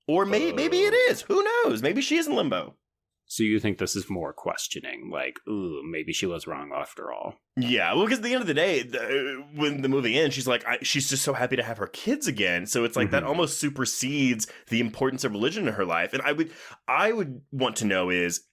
or maybe it is. Who knows? Maybe she is in limbo. So you think this is more questioning, like, ooh, maybe she was wrong after all. Yeah, well, because at the end of the day, when the movie ends, she's like, she's just so happy to have her kids again. So it's like that almost supersedes the importance of religion in her life. And I would want to know is,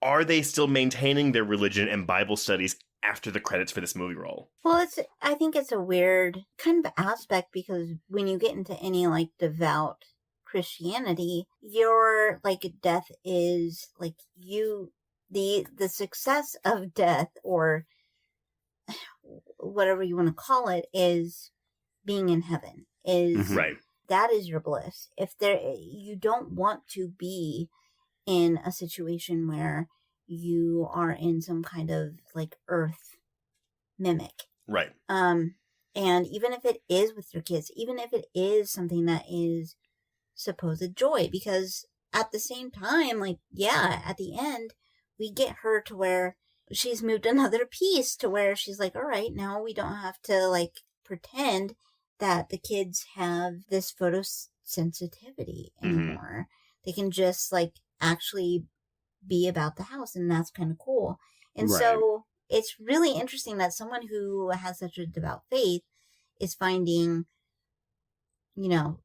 are they still maintaining their religion and Bible studies after the credits for this movie roll? Well, I think it's a weird kind of aspect, because when you get into any like devout Christianity, your like death is like the success of death, or whatever you want to call it, is being in heaven. Is right. That is your bliss. If you don't want to be in a situation where you are in some kind of like earth mimic. Right. And even if it is with your kids, even if it is something that is supposed joy, because at the same time, like, yeah, at the end we get her to where she's moved another piece to where she's like, all right, now we don't have to like pretend that the kids have this photosensitivity anymore. They can just like actually be about the house, and that's kind of cool. And so it's really interesting that someone who has such a devout faith is finding,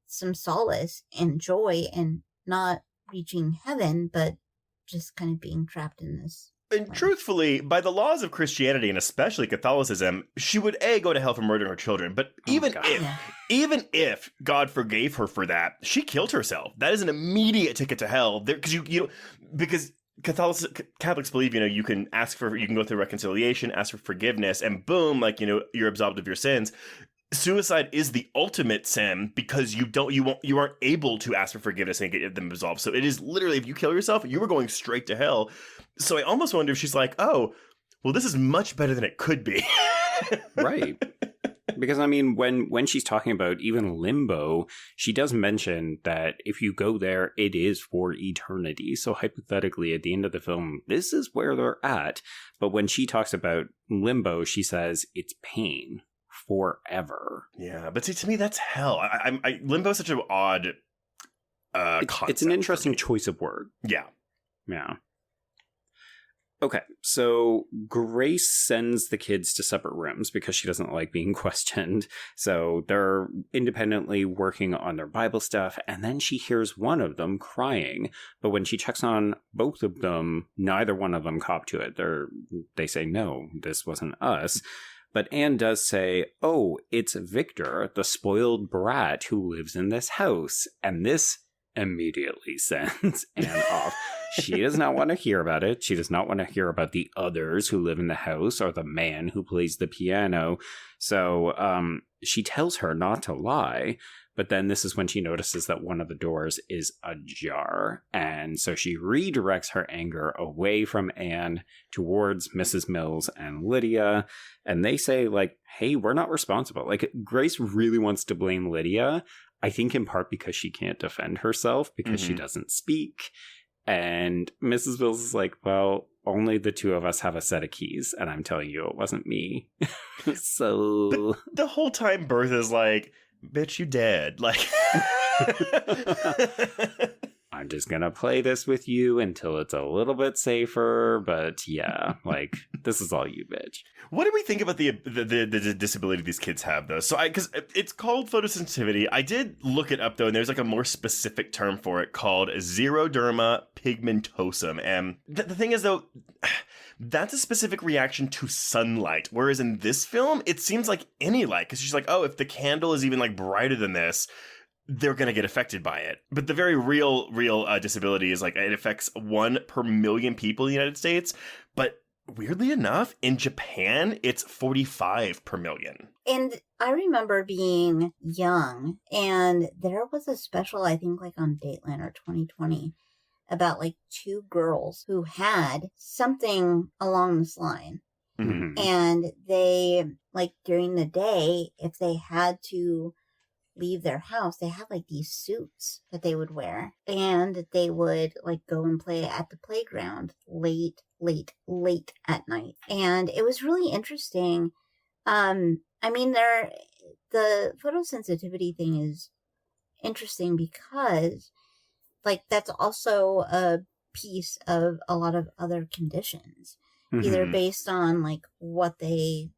some solace and joy, and not reaching heaven, but just kind of being trapped in this. And truthfully, by the laws of Christianity, and especially Catholicism, she would go to hell for murdering her children. But even if God forgave her for that, she killed herself. That is an immediate ticket to hell. Because Catholics believe, you can go through reconciliation, ask for forgiveness, and boom, like, you're absolved of your sins. suicide is the ultimate sin because you aren't able to ask for forgiveness and get them absolved. So it is literally, if you kill yourself, you are going straight to hell. So I almost wonder if she's like, oh, well, this is much better than it could be. Right. Because, I mean, when she's talking about even limbo, she does mention that if you go there, it is for eternity. So hypothetically, at the end of the film, this is where they're at. But when she talks about limbo, she says it's pain forever. Yeah, but see, to me, that's hell. Limbo is such an odd concept. It's an interesting choice of word. Yeah. Yeah. Okay, so Grace sends the kids to separate rooms because she doesn't like being questioned. So they're independently working on their Bible stuff, and then she hears one of them crying. But when she checks on both of them, neither one of them cop to it. They say, no, this wasn't us. But Anne does say, oh, it's Victor, the spoiled brat who lives in this house. And this immediately sends Anne off. She does not want to hear about it. She does not want to hear about the others who live in the house or the man who plays the piano. So she tells her not to lie. But then this is when she notices that one of the doors is ajar. And so she redirects her anger away from Anne towards Mrs. Mills and Lydia. And they say, like, hey, we're not responsible. Like, Grace really wants to blame Lydia. I think in part because she can't defend herself because she doesn't speak. And Mrs. Mills is like, well, only the two of us have a set of keys. And I'm telling you, it wasn't me. So. But the whole time Bertha's like, bitch, you dead. Like, I'm just going to play this with you until it's a little bit safer. But yeah, like, this is all you, bitch. What do we think about the disability these kids have, though? So because it's called photosensitivity. I did look it up, though, and there's like a more specific term for it called xeroderma pigmentosum. And the thing is, though, that's a specific reaction to sunlight. Whereas in this film, it seems like any light. Because she's like, oh, if the candle is even like brighter than this, they're going to get affected by it. But the very real disability is like it affects 1 per million people in the United States. But weirdly enough, in Japan, it's 45 per million. And I remember being young, and there was a special, I think, like on Dateline or 2020, about like 2 girls who had something along this line. Mm-hmm. And they, like, during the day, if they had to leave their house, they had like these suits that they would wear, and they would like go and play at the playground late at night. And it was really interesting. I mean, the photosensitivity thing is interesting because like that's also a piece of a lot of other conditions, either based on like what the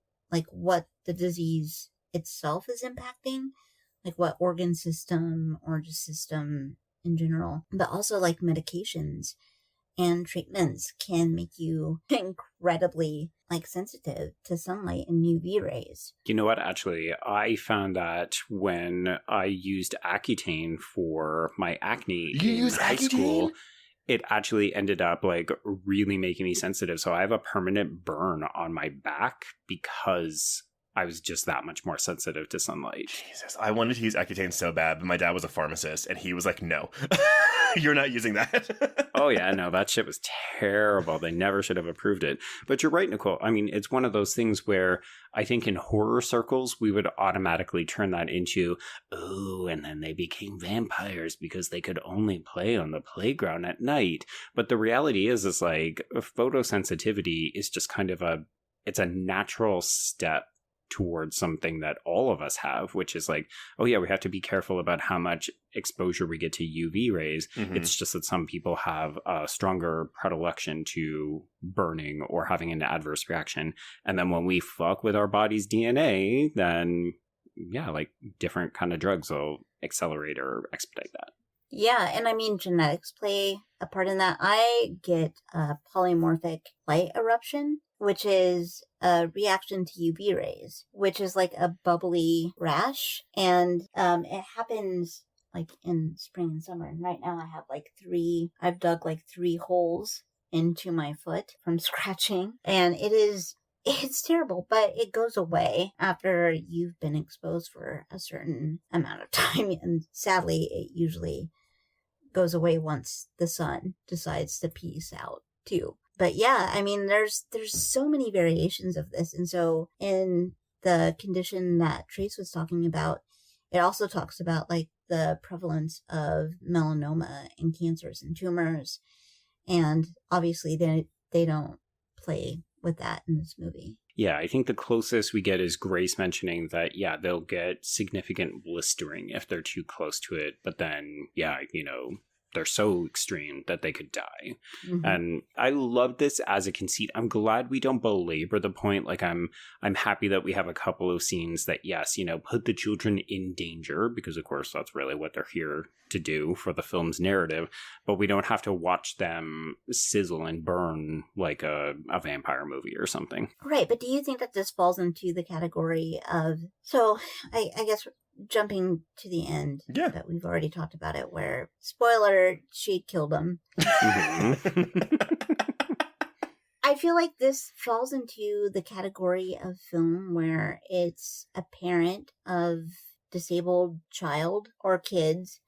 disease itself is impacting, like what organ system or just system in general, but also like medications and treatments can make you incredibly like sensitive to sunlight and UV rays. You know what? Actually, I found that when I used Accutane for my acne in high school, it actually ended up like really making me sensitive. So I have a permanent burn on my back because I was just that much more sensitive to sunlight. Jesus, I wanted to use Accutane so bad, but my dad was a pharmacist, and he was like, no, you're not using that. Oh, yeah, no, that shit was terrible. They never should have approved it. But you're right, Nicole. I mean, it's one of those things where I think in horror circles, we would automatically turn that into, oh, and then they became vampires because they could only play on the playground at night. But the reality is like photosensitivity is just kind of it's a natural step towards something that all of us have, which is like, oh yeah, we have to be careful about how much exposure we get to UV rays. It's just that some people have a stronger predilection to burning or having an adverse reaction. And then when we fuck with our body's DNA, then yeah, like different kind of drugs will accelerate or expedite that. Yeah, and I mean, genetics play a part in that. I get a polymorphic light eruption, which is a reaction to UV rays, which is like a bubbly rash. And it happens like in spring and summer. And right now I have I've dug like 3 holes into my foot from scratching. And it is It's terrible, but it goes away after you've been exposed for a certain amount of time. And sadly, it usually goes away once the sun decides to peace out too. But yeah, I mean, there's so many variations of this. And so in the condition that Trace was talking about, it also talks about like the prevalence of melanoma and cancers and tumors. And obviously they don't play with that in this movie. Yeah, I think the closest we get is Grace mentioning that, yeah, they'll get significant blistering if they're too close to it. But then, yeah, you know, they're so extreme that they could die. Mm-hmm. And I love this as a conceit. I'm glad we don't belabor the point. Like, I'm happy that we have a couple of scenes that, yes, you know, put the children in danger, because of course that's really what they're here to do for the film's narrative. But we don't have to watch them sizzle and burn like a vampire movie or something. Right, but do you think that this falls into the category of, so I guess jumping to the end, yeah, that we've already talked about it, where, spoiler, she killed him. I feel like this falls into the category of film where it's a parent of disabled child or kids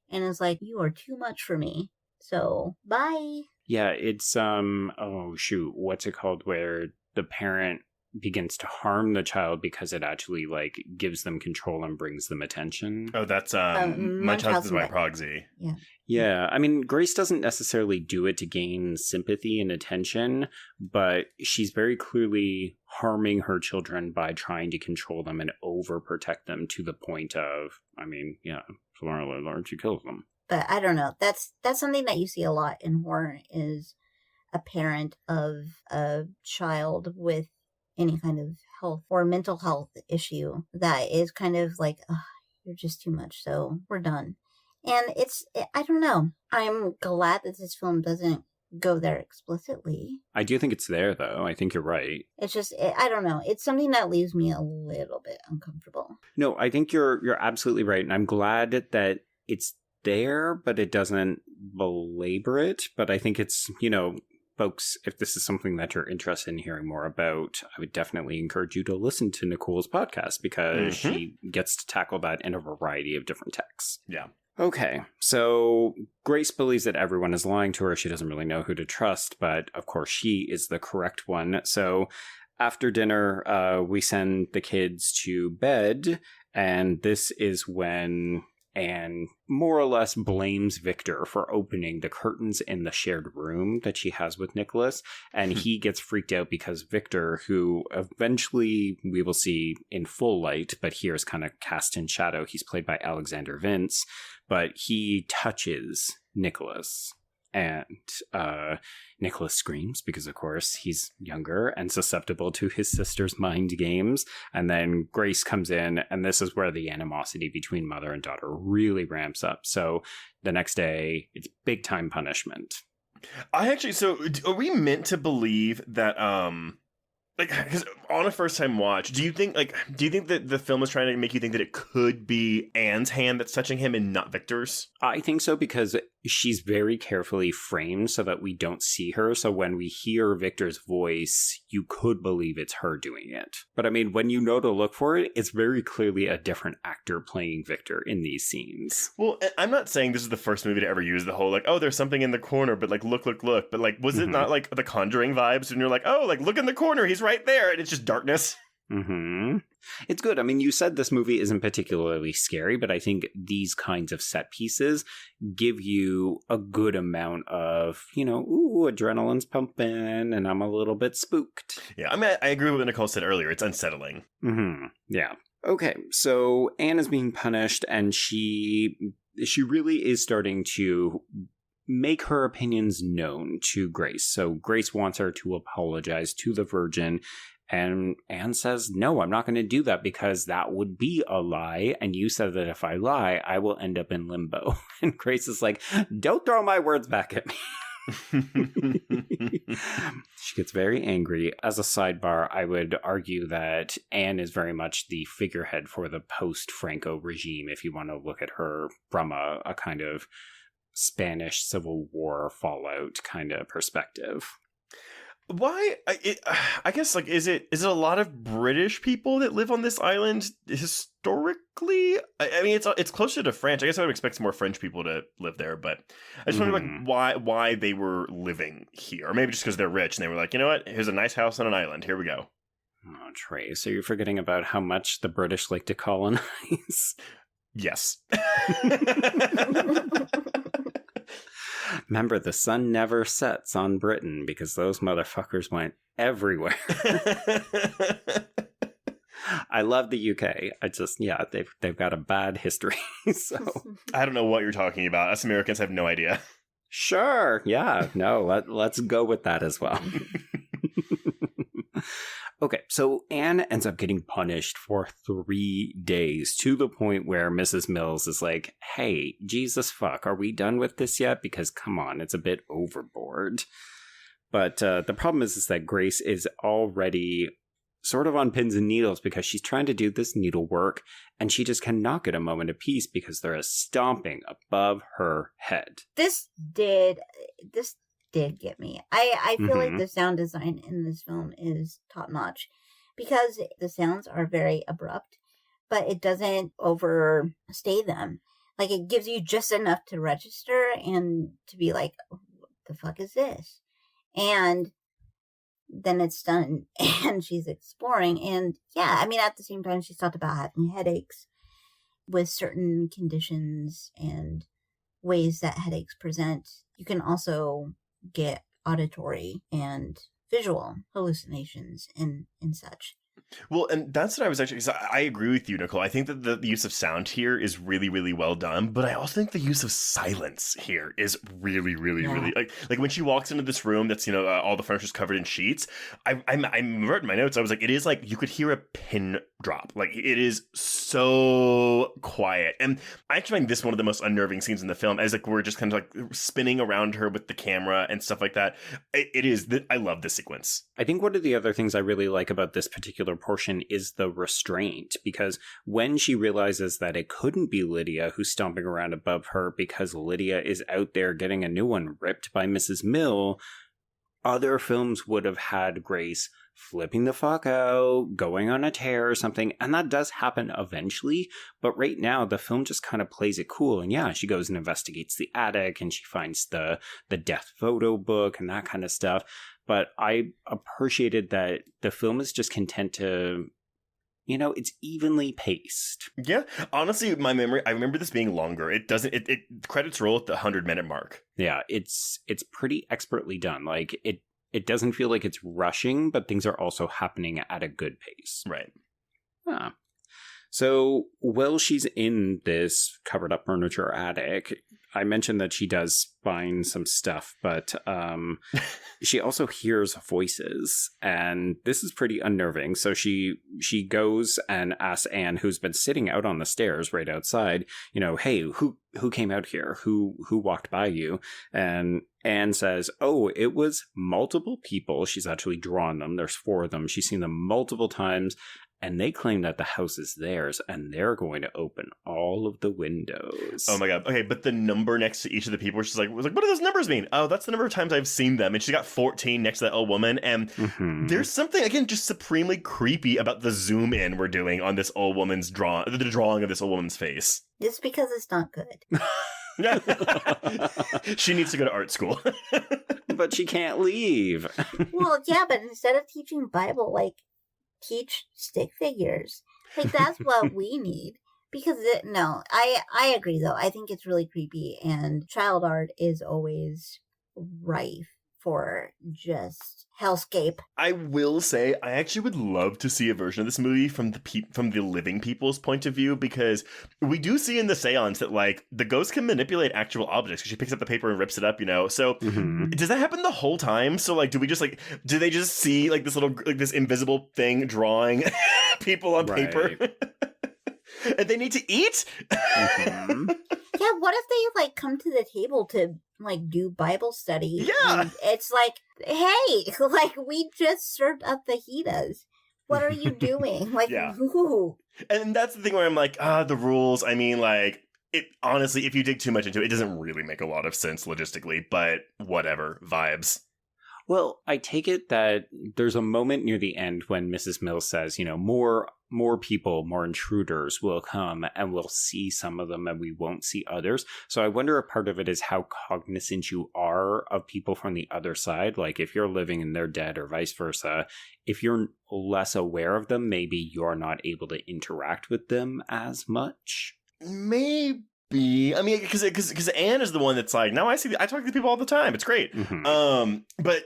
and is like, you are too much for me, so bye. Yeah, it's oh shoot, what's it called, where the parent begins to harm the child because it actually like gives them control and brings them attention. Oh, that's Munchausen's by proxy. Yeah, I mean, Grace doesn't necessarily do it to gain sympathy and attention, but she's very clearly harming her children by trying to control them and overprotect them to the point of, I mean, yeah, spoiler alert, she kills them. But I don't know. That's something that you see a lot in horror, is a parent of a child with any kind of health or mental health issue that is kind of like, oh, you're just too much, so we're done. And I don't know. I'm glad that this film doesn't go there explicitly. I do think it's there, though. I think you're right. It's just, I don't know. It's something that leaves me a little bit uncomfortable. No, I think you're absolutely right. And I'm glad that it's there, but it doesn't belabor it. But I think it's, you know, folks, if this is something that you're interested in hearing more about, I would definitely encourage you to listen to Nicole's podcast, because she gets to tackle that in a variety of different texts. Yeah. Okay, so Grace believes that everyone is lying to her. She doesn't really know who to trust, but of course she is the correct one. So after dinner, we send the kids to bed, and this is when Anne more or less blames Victor for opening the curtains in the shared room that she has with Nicholas. And he gets freaked out because Victor, who eventually we will see in full light, but here is kind of cast in shadow, he's played by Alexander Vince, but he touches Nicholas. And Nicholas screams because, of course, he's younger and susceptible to his sister's mind games. And then Grace comes in, and this is where the animosity between mother and daughter really ramps up. So the next day, it's big time punishment. So are we meant to believe that, like, because on a first time watch, do you think that the film is trying to make you think that it could be Anne's hand that's touching him and not Victor's? I think so, because she's very carefully framed so that we don't see her. So when we hear Victor's voice, you could believe it's her doing it. But I mean, when you know to look for it, it's very clearly a different actor playing Victor in these scenes. Well, I'm not saying this is the first movie to ever use the whole, like, oh, there's something in the corner, but like, look. But like, was it not like the Conjuring vibes when you're like, oh, like, look in the corner, he's right there, and it's just darkness? It's good. I mean, you said this movie isn't particularly scary, but I think these kinds of set pieces give you a good amount of, you know, ooh, adrenaline's pumping and I'm a little bit spooked. Yeah, I mean, I agree with what Nicole said earlier. It's unsettling. Yeah. Okay, so Anne is being punished, and she really is starting to make her opinions known to Grace. So Grace wants her to apologize to the Virgin, and Anne says, no, I'm not going to do that because that would be a lie. And you said that if I lie, I will end up in limbo. And Grace is like, don't throw my words back at me. She gets very angry. As a sidebar, I would argue that Anne is very much the figurehead for the post-Franco regime, if you want to look at her from a kind of Spanish Civil War fallout kind of perspective. Why? I guess, like, is it a lot of British people that live on this island historically? I mean, it's closer to France. I guess I would expect some more French people to live there, but I just wonder, like, why they were living here. Or maybe just because they're rich and they were like, you know what? Here's a nice house on an island. Here we go. Oh, Trace, are you forgetting about how much the British like to colonize? Yes. Remember, the sun never sets on Britain because those motherfuckers went everywhere. I love the UK. They've got a bad history. So I don't know what you're talking about. Us Americans have no idea. Sure. Yeah. No, let's go with that as well. Okay, so Anne ends up getting punished for 3 days to the point where Mrs. Mills is like, hey, Jesus fuck, are we done with this yet? Because come on, it's a bit overboard. But the problem is that Grace is already sort of on pins and needles because she's trying to do this needlework and she just cannot get a moment of peace because there is stomping above her head. This did get me. I feel like the sound design in this film is top notch because the sounds are very abrupt, but it doesn't overstay them. Like, it gives you just enough to register and to be like, what the fuck is this? And then it's done and she's exploring. And yeah, I mean, at the same time, she's talked about having headaches with certain conditions and ways that headaches present. You can also get auditory and visual hallucinations and such. Well, and that's what I was actually, because I agree with you, Nicole. I think that the use of sound here is really, really well done, but I also think the use of silence here is really, really, really, like when she walks into this room that's, all the furniture's covered in sheets, I wrote in my notes, I was like, it is like you could hear a pin drop. Like, it is so quiet. And I actually find this one of the most unnerving scenes in the film, as like we're just kind of like spinning around her with the camera and stuff like that. I love this sequence. I think one of the other things I really like about this particular portion is the restraint, because when she realizes that it couldn't be Lydia who's stomping around above her because Lydia is out there getting a new one ripped by Mrs. Mill, other films would have had Grace flipping the fuck out, going on a tear or something, and that does happen eventually, but right now the film just kind of plays it cool, and yeah, she goes and investigates the attic, and she finds the death photo book and that kind of stuff. But I appreciated that the film is just content to, it's evenly paced. Yeah. Honestly, I remember this being longer. It credits roll at the 100-minute mark. Yeah, it's pretty expertly done. Like, it doesn't feel like it's rushing, but things are also happening at a good pace. Right. Ah. So while she's in this covered up furniture attic, I mentioned that she does find some stuff, but she also hears voices, and this is pretty unnerving. So she goes and asks Anne, who's been sitting out on the stairs right outside, hey, who came out here? Who walked by you? And Anne says, oh, it was multiple people. She's actually drawn them. There's 4 of them. She's seen them multiple times. And they claim that the house is theirs, and they're going to open all of the windows. Oh my god. Okay, but the number next to each of the people, she's like, what do those numbers mean? Oh, that's the number of times I've seen them. And she's got 14 next to that old woman. And there's something, again, just supremely creepy about the zoom in we're doing on this old woman's the drawing of this old woman's face. It's because it's not good. She needs to go to art school. But she can't leave. Well, yeah, but instead of teaching Bible, teach stick figures. That's what we need. Because I agree though. I think it's really creepy, and child art is always rife for just hellscape. I will say I actually would love to see a version of this movie from the living people's point of view, because we do see in the seance that the ghost can manipulate actual objects. She picks up the paper and rips it up, So does that happen the whole time? So do they just see this little this invisible thing drawing people on paper? And they need to eat? Yeah, what if they come to the table to do Bible study? Yeah. And it's hey, we just served up fajitas. What are you doing? Yeah. Ooh. And that's the thing where I'm the rules. I mean, it honestly, if you dig too much into it, it doesn't really make a lot of sense logistically, but whatever, vibes. Well, I take it that there's a moment near the end when Mrs. Mills says, more people, more intruders will come and we'll see some of them and we won't see others. So I wonder if part of it is how cognizant you are of people from the other side. Like if you're living and they're dead or vice versa, if you're less aware of them, maybe you're not able to interact with them as much. Maybe. I mean, because Anne is the one that's like, no, I talk to these people all the time. It's great. But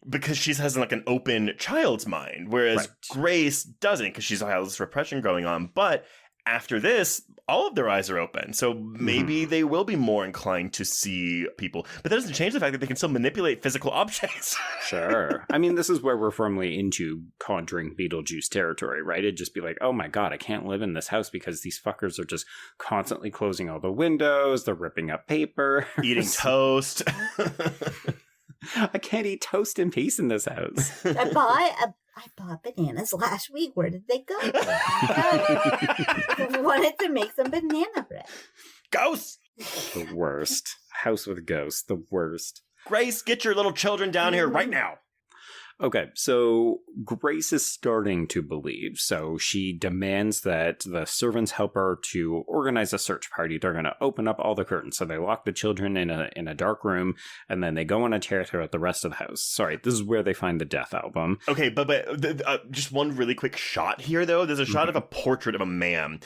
because she has like an open child's mind, whereas Grace doesn't, because she's has this repression going on. But after this, all of their eyes are open. So maybe they will be more inclined to see people. But that doesn't change the fact that they can still manipulate physical objects. Sure. I mean, this is where we're firmly into Conjuring Beetlejuice territory, right? It'd just be like, oh my God, I can't live in this house because these fuckers are just constantly closing all the windows. They're ripping up paper. Eating toast. I can't eat toast in peace in this house. I bought bananas last week. Where did they go? I wanted to make some banana bread. Ghosts! The worst. House with ghosts. The worst. Grace, get your little children down here right now. Okay, so Grace is starting to believe. So she demands that the servants help her to organize a search party. They're going to open up all the curtains. So they lock the children in a dark room, and then they go on a tear throughout the rest of the house. Sorry, this is where they find the death album. Okay, but just one really quick shot here, though. There's a shot of a portrait of a man.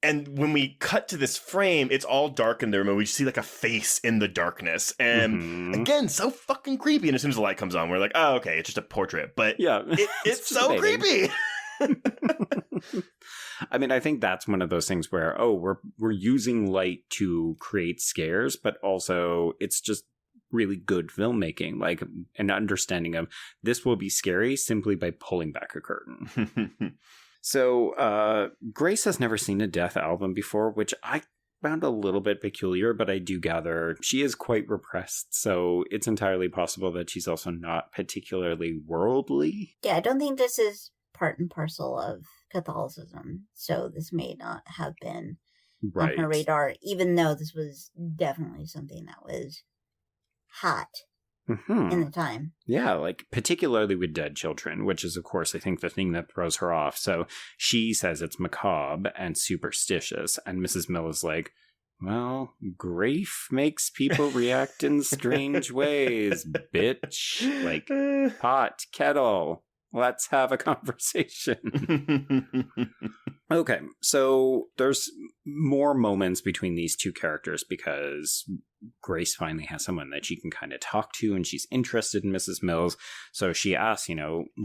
And when we cut to this frame, it's all dark in the room, and we see like a face in the darkness. And again, so fucking creepy. And as soon as the light comes on, we're like, oh, okay, it's just a portrait. But yeah, it's so creepy. I mean, I think that's one of those things where, we're using light to create scares, but also it's just really good filmmaking, like an understanding of this will be scary simply by pulling back a curtain. So, Grace has never seen a death album before, which I found a little bit peculiar, but I do gather she is quite repressed, so it's entirely possible that she's also not particularly worldly. Yeah, I don't think this is part and parcel of Catholicism, so this may not have been on her radar, even though this was definitely something that was hot. In the time. Yeah, like particularly with dead children, which is, of course, I think the thing that throws her off. So she says it's macabre and superstitious, and Mrs. Mill is like, well, grief makes people react in strange ways, bitch. Like, pot, kettle, let's have a conversation. Okay, so there's more moments between these two characters because Grace finally has someone that she can kind of talk to, and she's interested in Mrs. Mills. So she asks,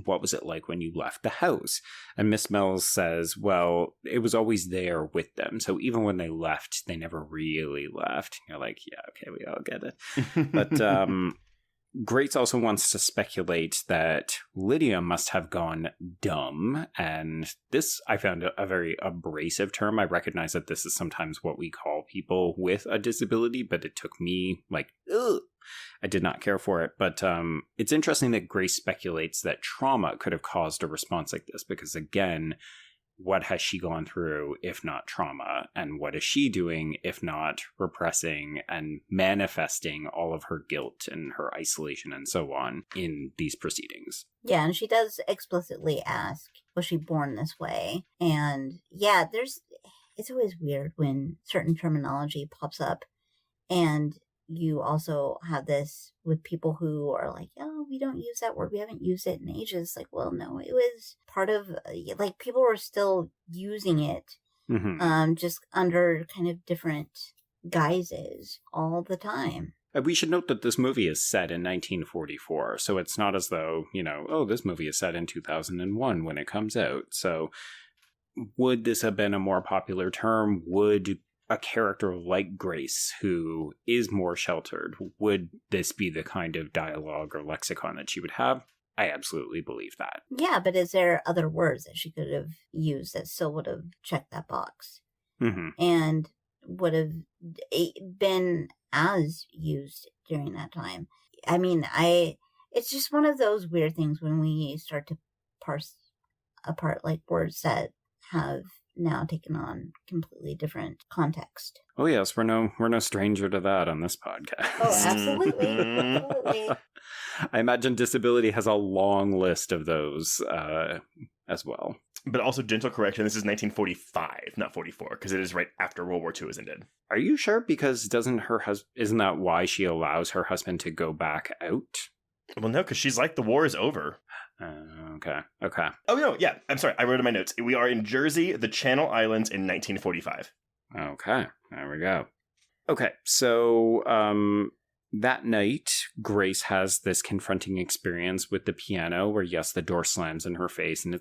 what was it like when you left the house? And Miss Mills says, well, it was always there with them. So even when they left, they never really left. You're like, yeah, okay, we all get it. But Grace also wants to speculate that Lydia must have gone dumb, and this I found a very abrasive term. I recognize that this is sometimes what we call people with a disability, but it took me like, ugh. I did not care for it. But it's interesting that Grace speculates that trauma could have caused a response like this, because again, what has she gone through if not trauma? And what is she doing if not repressing and manifesting all of her guilt and her isolation and so on in these proceedings? Yeah, and she does explicitly ask, was she born this way? And yeah, it's always weird when certain terminology pops up, and you also have this with people who are like, oh, we don't use that word. We haven't used it in ages. Like, well, no, it was part of, like, people were still using it, just under kind of different guises all the time. We should note that this movie is set in 1944. So it's not as though, this movie is set in 2001 when it comes out. So would this have been a more popular term? Would a character like Grace, who is more sheltered, would this be the kind of dialogue or lexicon that she would have? I absolutely believe that. Yeah, but is there other words that she could have used that still would have checked that box? And would have been as used during that time? I mean, it's just one of those weird things when we start to parse apart like words that have now taken on completely different context. Oh yes, we're no stranger to that on this podcast. Oh, absolutely. Absolutely. I imagine disability has a long list of those as well. But also, gentle correction, this is 1945, not 44, because it is right after World War II has ended. Are you sure? Because isn't that why she allows her husband to go back out? Well, no, because she's like, the war is over. Okay. Oh, no, yeah, I'm sorry, I wrote in my notes. We are in Jersey, the Channel Islands in 1945. Okay, there we go. Okay, so that night, Grace has this confronting experience with the piano where, yes, the door slams in her face, and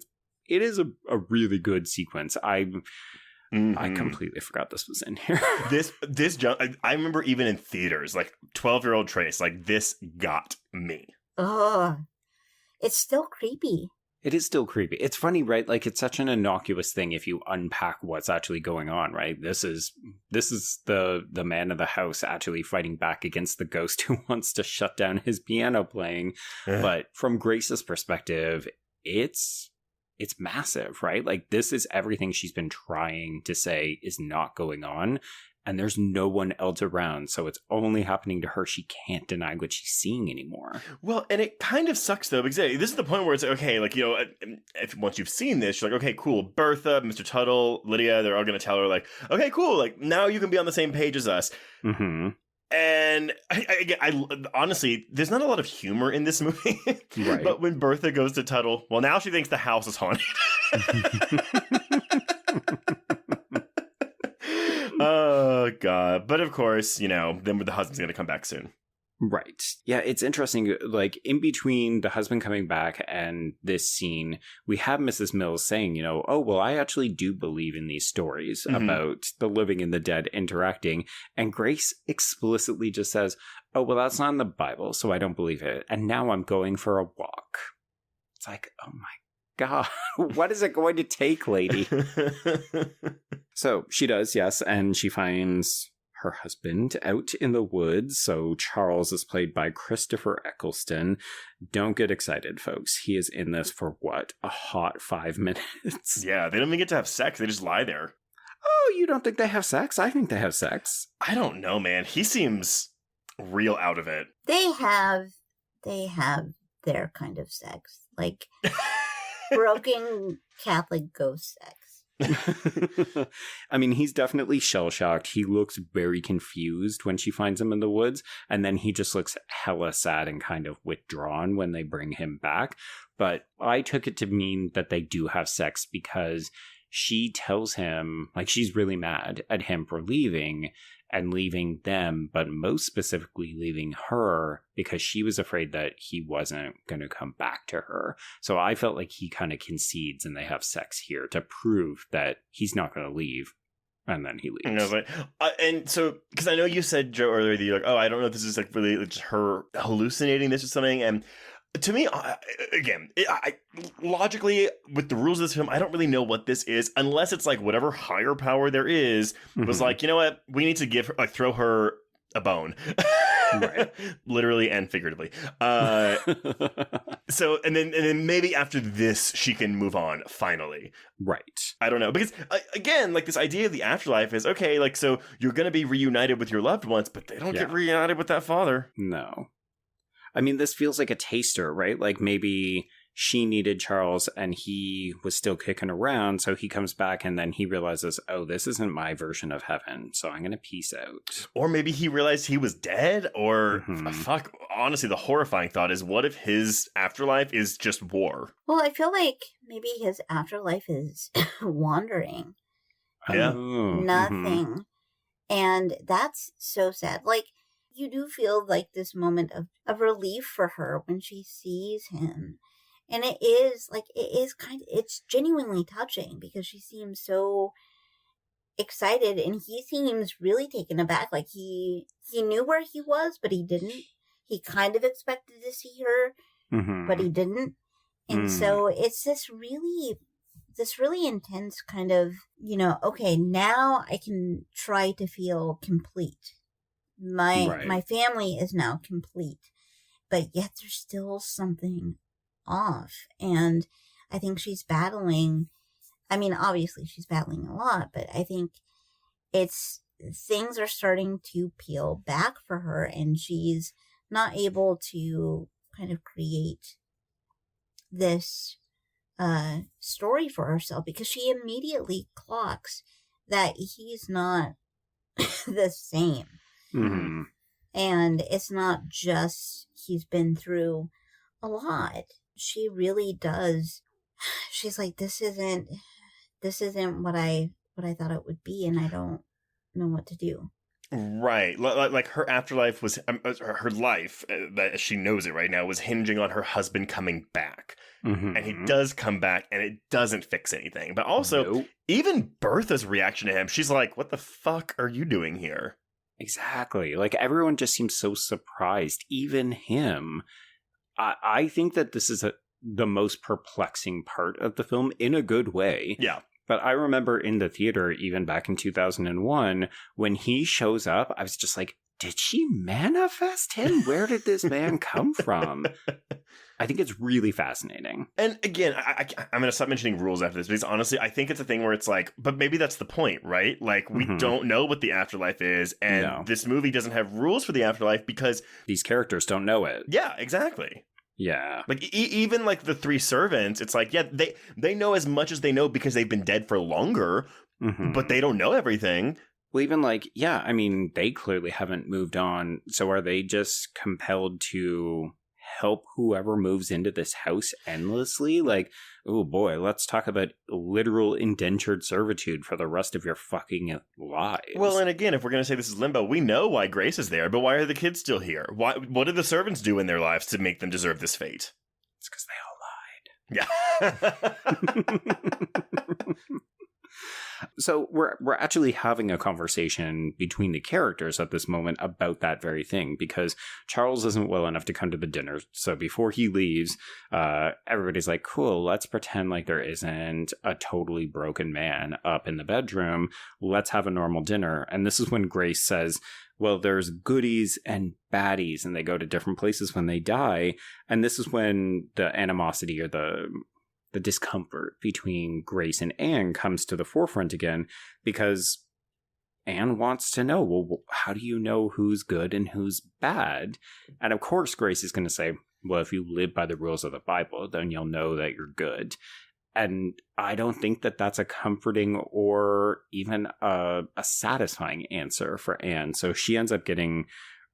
it is a really good sequence. I completely forgot this was in here. I remember even in theaters, like 12-year-old Trace, like this got me. Oh, it's still creepy. It is still creepy. It's funny, right? Like, it's such an innocuous thing if you unpack what's actually going on, right? This is the man of the house actually fighting back against the ghost who wants to shut down his piano playing. But from Grace's perspective, it's massive, right? Like, this is everything she's been trying to say is not going on, and there's no one else around, so it's only happening to her. She can't deny what she's seeing anymore. Well, and it kind of sucks, though, because this is the point where it's, okay, like, you know, once you've seen this, you're like, okay, cool, Bertha, Mr. Tuttle, Lydia, they're all going to tell her, like, okay, cool, like, now you can be on the same page as us. Mm-hmm. And I honestly, there's not a lot of humor in this movie. Right. But when Bertha goes to Tuttle, well, now she thinks the house is haunted. Oh, God. But of course, you know, then the husband's going to come back soon. Right. Yeah, it's interesting. Like, in between the husband coming back and this scene, we have Mrs. Mills saying, you know, oh, well, I actually do believe in these stories about the living and the dead interacting. And Grace explicitly just says, oh, well, that's not in the Bible, so I don't believe it. And now I'm going for a walk. It's like, oh my God, what is it going to take, lady? So she does, yes, and she finds her husband out in the woods. So Charles is played by Christopher Eccleston. Don't get excited, folks. He is in this for what? A hot 5 minutes. Yeah, they don't even get to have sex. They just lie there. Oh, you don't think they have sex? I think they have sex. I don't know, man. He seems real out of it. They have their kind of sex. Like broken Catholic ghost sex. I mean, he's definitely shell-shocked. He looks very confused when she finds him in the woods, and then he just looks hella sad and kind of withdrawn when they bring him back. But I took it to mean that they do have sex because she tells him, like, she's really mad at him for leaving and leaving them, but most specifically leaving her because she was afraid that he wasn't going to come back to her. So I felt like he kind of concedes and they have sex here to prove that he's not going to leave. And then he leaves. And I was like, and so, because I know you said, Joe, earlier that you're like, oh, I don't know if this is like really just her hallucinating this or something. And to me, again, logically, with the rules of this film, I don't really know what this is, unless it's like whatever higher power there is was like, you know what, we need to give her, like, throw her a bone. Right. Literally and figuratively. So, and then maybe after this, she can move on, finally. Right. I don't know. Because, again, like, this idea of the afterlife is, okay, like, so you're going to be reunited with your loved ones, but they don't get reunited with that father. No. I mean, this feels like a taster, right? Like, maybe she needed Charles and he was still kicking around, so he comes back and then he realizes, oh, this isn't my version of heaven, so I'm going to peace out. Or maybe he realized he was dead, or fuck, honestly, the horrifying thought is, what if his afterlife is just war? Well, I feel like maybe his afterlife is wandering. Yeah. Nothing. And that's so sad. Like, you do feel like this moment of relief for her when she sees him. And it's genuinely touching because she seems so excited and he seems really taken aback. Like he knew where he was, but he didn't. He kind of expected to see her, but he didn't. And so it's this really intense kind of, you know, okay, now I can try to feel complete. My family is now complete, but yet there's still something off. And I think she's battling, I mean, obviously she's battling a lot, but I think it's things are starting to peel back for her, and she's not able to kind of create this story for herself, because she immediately clocks that he's not the same. Mm-hmm. And it's not just he's been through a lot. She really does. She's like, this isn't what I thought it would be, and I don't know what to do. Right. Like her afterlife was, her life, that she knows it right now, was hinging on her husband coming back. Mm-hmm. And he does come back, and it doesn't fix anything. But also, even Bertha's reaction to him, she's like, what the fuck are you doing here? Exactly. Like, everyone just seems so surprised. Even him. I think that this is the most perplexing part of the film in a good way. Yeah. But I remember in the theater, even back in 2001, when he shows up, I was just like, did she manifest him? Where did this man come from? I think it's really fascinating. And again, I'm going to stop mentioning rules after this, because honestly, I think it's a thing where it's like, but maybe that's the point, right? Like, we don't know what the afterlife is, and this movie doesn't have rules for the afterlife because these characters don't know it. Yeah, exactly. Yeah. Like, even like the three servants, it's like, yeah, they know as much as they know because they've been dead for longer, but they don't know everything. Well, even like, yeah, I mean, they clearly haven't moved on. So are they just compelled to help whoever moves into this house endlessly? Like, oh boy, let's talk about literal indentured servitude for the rest of your fucking lives. Well, and again, if we're going to say this is limbo, we know why Grace is there, but why are the kids still here? What did the servants do in their lives to make them deserve this fate? It's because they all lied. Yeah. So we're actually having a conversation between the characters at this moment about that very thing, because Charles isn't well enough to come to the dinner. So before he leaves, everybody's like, cool, let's pretend like there isn't a totally broken man up in the bedroom. Let's have a normal dinner. And this is when Grace says, well, there's goodies and baddies, and they go to different places when they die. And this is when the animosity or the discomfort between Grace and Anne comes to the forefront again, because Anne wants to know, well, how do you know who's good and who's bad? And of course, Grace is going to say, well, if you live by the rules of the Bible, then you'll know that you're good. And I don't think that that's a comforting or even a satisfying answer for Anne. So she ends up getting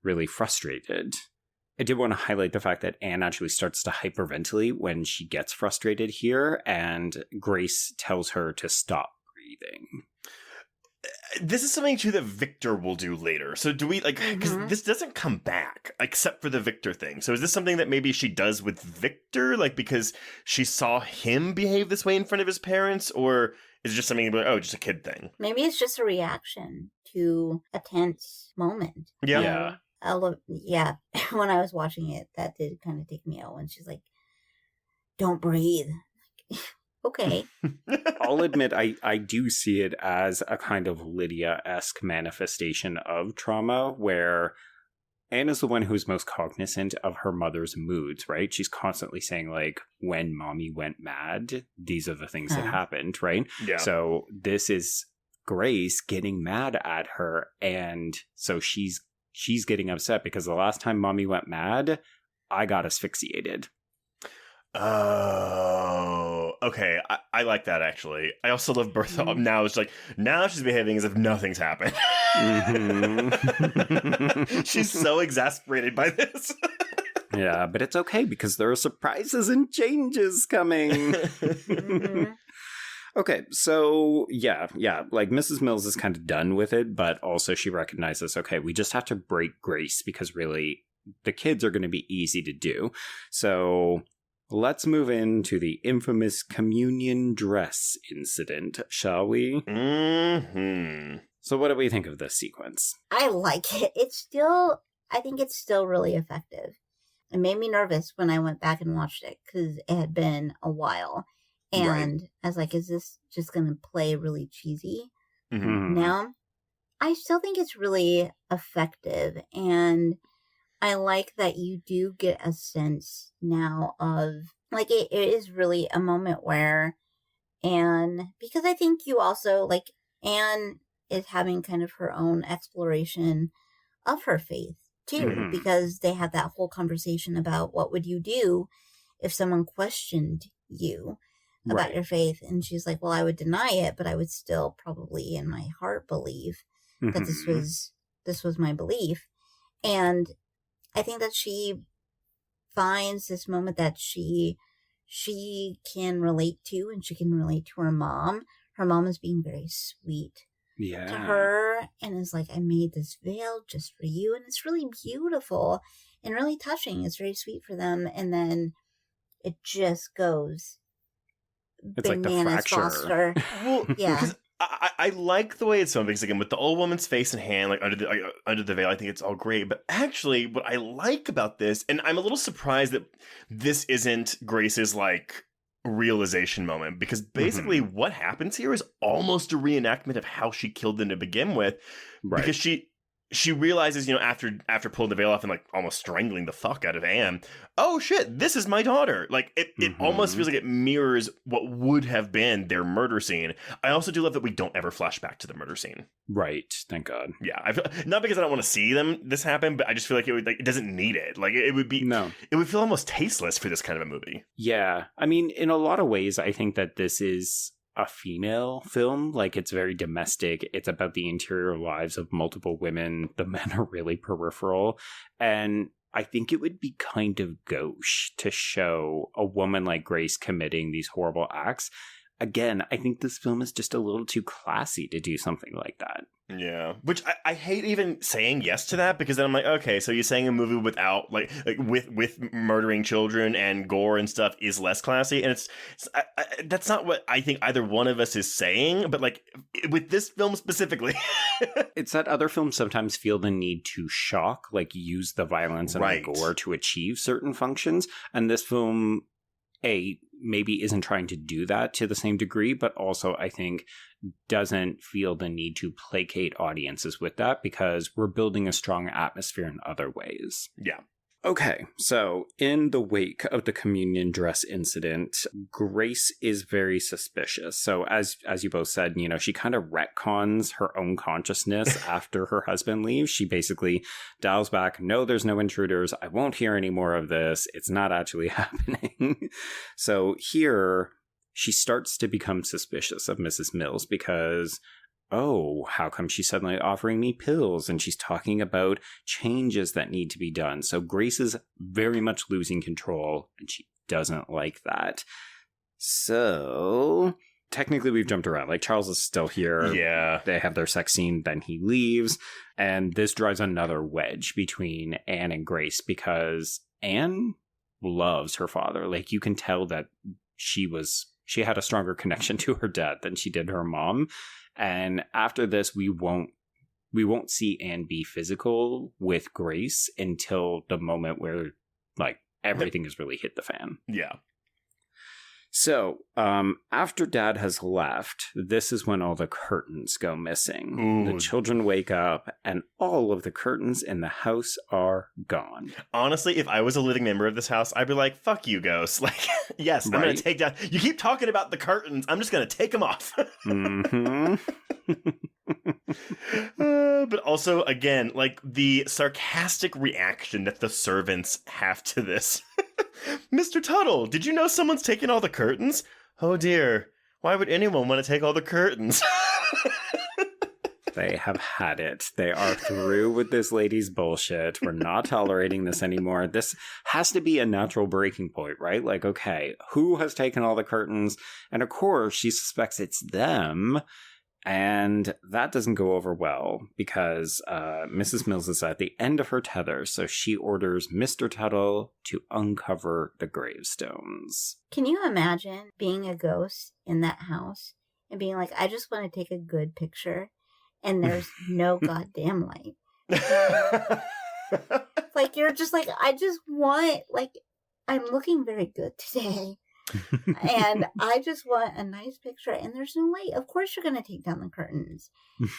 really frustrated. I did want to highlight the fact that Anne actually starts to hyperventilate when she gets frustrated here, and Grace tells her to stop breathing. This is something, too, that Victor will do later. So do we, like, because this doesn't come back, except for the Victor thing. So is this something that maybe she does with Victor, like, because she saw him behave this way in front of his parents, or is it just something like, oh, just a kid thing? Maybe it's just a reaction to a tense moment. Yeah. Yeah, when I was watching it, that did kind of take me out when she's like, don't breathe. Okay. I'll admit, I do see it as a kind of Lydia-esque manifestation of trauma, where Anne is the one who's most cognizant of her mother's moods, right? She's constantly saying, like, when mommy went mad, these are the things that happened, right? Yeah. So this is Grace getting mad at her, and so she's getting upset because the last time mommy went mad, I got asphyxiated. Oh, okay. I like that, actually. I also love Bertha. Now it's like, now she's behaving as if nothing's happened. She's so exasperated by this. Yeah, but it's okay because there are surprises and changes coming. Okay, so yeah, like Mrs. Mills is kind of done with it, but also she recognizes, okay, we just have to break Grace because really the kids are going to be easy to do. So let's move into the infamous communion dress incident, shall we? Mm-hmm. So what do we think of this sequence? I like it. I think it's still really effective. It made me nervous when I went back and watched it because it had been a while. And I was like, is this just going to play really cheesy? Mm-hmm. Now, I still think it's really effective. And I like that you do get a sense now of, like, it is really a moment where Anne, because I think you also, like, Anne is having kind of her own exploration of her faith too, because they have that whole conversation about what would you do if someone questioned you about your faith. And she's like, well, I would deny it, but I would still probably in my heart believe that this was my belief. And I think that she finds this moment that she can relate to, and she can relate to her mom. Her mom is being very sweet to her and is like, I made this veil just for you. And it's really beautiful and really touching. It's very sweet for them. And then it just goes it's bananas like the fracture. Foster. Well, yeah. because I like the way it's filmed, because again, with the old woman's face and hand, like under the veil, I think it's all great. But actually, what I like about this, and I'm a little surprised that this isn't Grace's like realization moment, because basically what happens here is almost a reenactment of how she killed them to begin with, because she realizes, you know, after pulling the veil off and like almost strangling the fuck out of Anne, oh shit, this is my daughter. Like it almost feels like it mirrors what would have been their murder scene. I also do love that we don't ever flash back to the murder scene. Right. Thank God. Yeah, not because I don't want to see this happen, but I just feel like it doesn't need it. Like it would feel almost tasteless for this kind of a movie. Yeah. I mean, in a lot of ways, I think that this is a female film. Like, it's very domestic. It's about the interior lives of multiple women. The men are really peripheral. And I think it would be kind of gauche to show a woman like Grace committing these horrible acts. Again, I think this film is just a little too classy to do something like that. Yeah, which I hate even saying yes to that, because then I'm like, okay, so you're saying a movie without like with murdering children and gore and stuff is less classy, and that's not what I think either one of us is saying. But like with this film specifically, it's that other films sometimes feel the need to shock, like use the violence and the gore to achieve certain functions, and this film maybe isn't trying to do that to the same degree, but also I think doesn't feel the need to placate audiences with that, because we're building a strong atmosphere in other ways. Yeah. Okay, so in the wake of the communion dress incident, Grace is very suspicious. So as you both said, you know, she kind of retcons her own consciousness after her husband leaves. She basically dials back, no, there's no intruders. I won't hear any more of this. It's not actually happening. So here, she starts to become suspicious of Mrs. Mills because, oh, how come she's suddenly offering me pills? And she's talking about changes that need to be done. So Grace is very much losing control, and she doesn't like that. So technically we've jumped around. Like, Charles is still here. Yeah. They have their sex scene, then he leaves. And this drives another wedge between Anne and Grace, because Anne loves her father. Like, you can tell that she had a stronger connection to her dad than she did her mom. And after this, we won't see Anne be physical with Grace until the moment where, like, everything has really hit the fan. Yeah. So, after Dad has left, this is when all the curtains go missing. Ooh. The children wake up, and all of the curtains in the house are gone. Honestly, if I was a living member of this house, I'd be like, fuck you, ghosts. Like, yes, I'm going to take down... You keep talking about the curtains, I'm just going to take them off. Mm-hmm. But also, again, like, the sarcastic reaction that the servants have to this. Mr. Tuttle, did you know someone's taken all the curtains? Oh dear, why would anyone want to take all the curtains? They have had it. They are through with this lady's bullshit. We're not tolerating this anymore. This has to be a natural breaking point, right? Like, okay, who has taken all the curtains? And of course, she suspects it's them. And that doesn't go over well, because Mrs. Mills is at the end of her tether, so she orders Mr. Tuttle to uncover the gravestones. Can you imagine being a ghost in that house and being like, I just want to take a good picture, and there's no goddamn light? Like, you're just like, I just want, like, I'm looking very good today. And I just want a nice picture, and there's no light. Of course you're going to take down the curtains.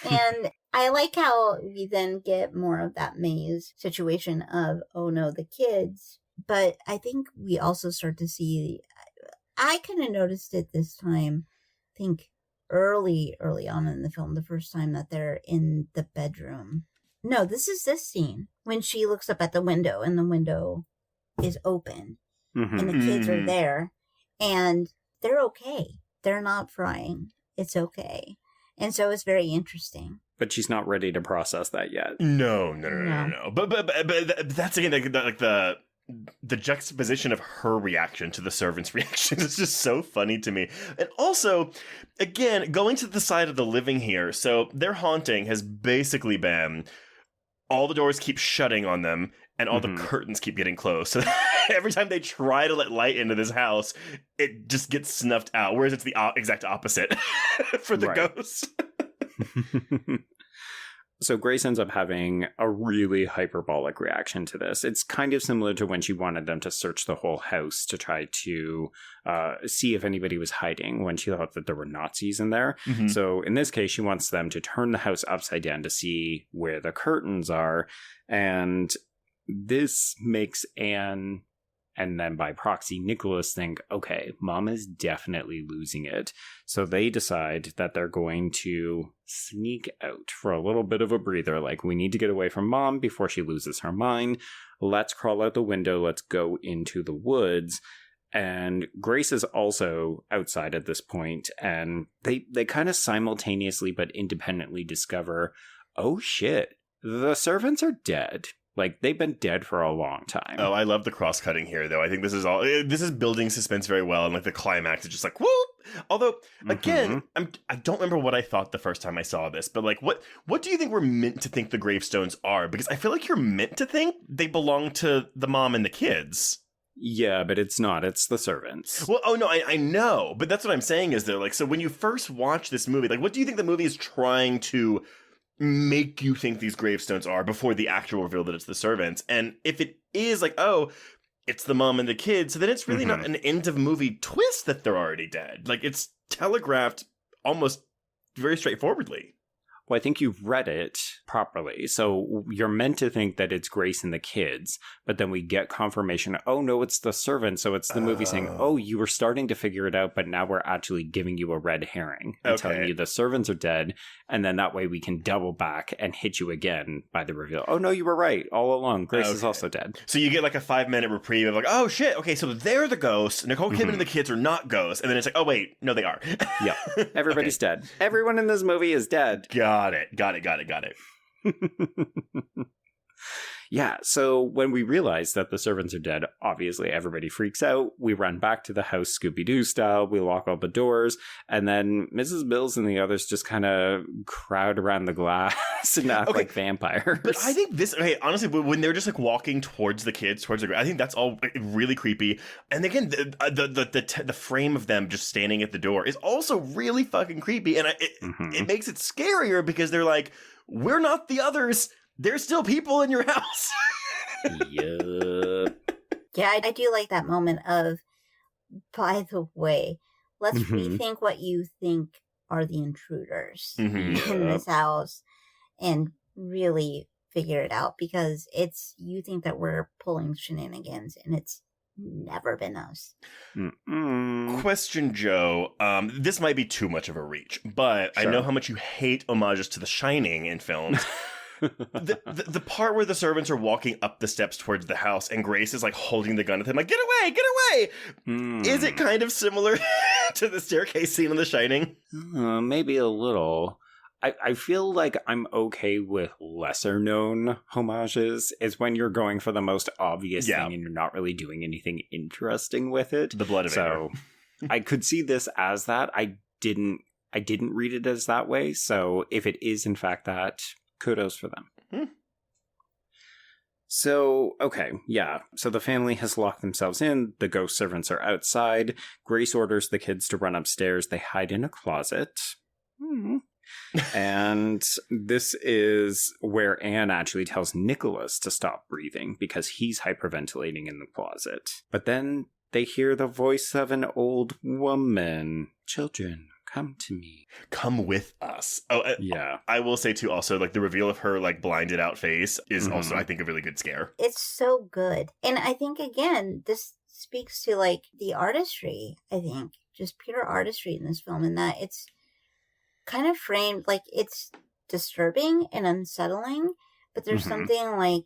And I like how we then get more of that maze situation of, oh no, the kids. But I think we also start to see, I kind of noticed it this time, I think early on in the film, the first time that they're in the bedroom. No, this is this scene when she looks up at the window and the window is open and the kids are there and they're okay. They're not frying. It's okay. And so it's very interesting. But she's not ready to process that yet. No. But that's again like the juxtaposition of her reaction to the servant's reaction is just so funny to me. And also, again, going to the side of the living here. So their haunting has basically been all the doors keep shutting on them and all the curtains keep getting closed. So every time they try to let light into this house, it just gets snuffed out. Whereas it's the exact opposite for the ghosts. So Grace ends up having a really hyperbolic reaction to this. It's kind of similar to when she wanted them to search the whole house to try to see if anybody was hiding when she thought that there were Nazis in there. So in this case, she wants them to turn the house upside down to see where the curtains are. And this makes Anne, and then by proxy, Nicholas, think, okay, Mom is definitely losing it. So they decide that they're going to sneak out for a little bit of a breather. Like, we need to get away from Mom before she loses her mind. Let's crawl out the window. Let's go into the woods. And Grace is also outside at this point, and they kind of simultaneously but independently discover, oh shit, the servants are dead. Like, they've been dead for a long time. Oh, I love the cross-cutting here, though. I think this is building suspense very well, and like the climax is just like, whoop! Although, again, I don't remember what I thought the first time I saw this, but like, what do you think we're meant to think the gravestones are? Because I feel like you're meant to think they belong to the mom and the kids. Yeah, but it's not. It's the servants. Well, oh no, I know, but that's what I'm saying is, though, like, so when you first watch this movie, like, what do you think the movie is trying to make you think these gravestones are before the actual reveal that it's the servants? And if it is like, oh, it's the mom and the kids, so then it's really not an end of movie twist that they're already dead. Like, it's telegraphed almost very straightforwardly. Well, I think you've read it properly. So you're meant to think that it's Grace and the kids, but then we get confirmation, oh no, it's the servant. So it's the movie saying, oh, you were starting to figure it out, but now we're actually giving you a red herring and telling you the servants are dead. And then that way we can double back and hit you again by the reveal. Oh no, you were right all along. Grace is also dead. So you get like a 5-minute reprieve of like, oh shit, okay, so they're the ghosts. Nicole Kidman and the kids are not ghosts. And then it's like, oh wait, no, they are. Yeah, everybody's dead. Everyone in this movie is dead. Got it. Yeah, so when we realize that the servants are dead, obviously everybody freaks out. We run back to the house Scooby-Doo style. We lock all the doors. And then Mrs. Mills and the others just kind of crowd around the glass and act like vampires. But I think this, honestly, when they're just like walking towards the kids, I think that's all really creepy. And again, the frame of them just standing at the door is also really fucking creepy. And it makes it scarier because they're like, we're not the others. There's still people in your house. Yup. Yeah, I do like that moment of, by the way, let's rethink what you think are the intruders in this house and really figure it out, because you think that we're pulling shenanigans and it's never been us. Question, Joe. This might be too much of a reach, but sure. I know how much you hate homages to The Shining in films. The part where the servants are walking up the steps towards the house and Grace is like holding the gun at them, like, get away! Is it kind of similar to the staircase scene in The Shining? Maybe a little. I feel like I'm okay with lesser known homages. It's when you're going for the most obvious thing and you're not really doing anything interesting with it. The blood of So I could see this as that. I didn't read it as that way. So if it is in fact that, kudos for them. So, okay, yeah. So the family has locked themselves in. The ghost servants are outside. Grace orders the kids to run upstairs. They hide in a closet. And this is where Anne actually tells Nicholas to stop breathing because he's hyperventilating in the closet. But then they hear the voice of an old woman. Children, come to me. Come with us. Oh, yeah. I will say, too, also, like, the reveal of her, like, blinded out face is also, I think, a really good scare. It's so good. And I think, again, this speaks to, like, the artistry, I think. Just pure artistry in this film, and that it's kind of framed, like, it's disturbing and unsettling, but there's something, like,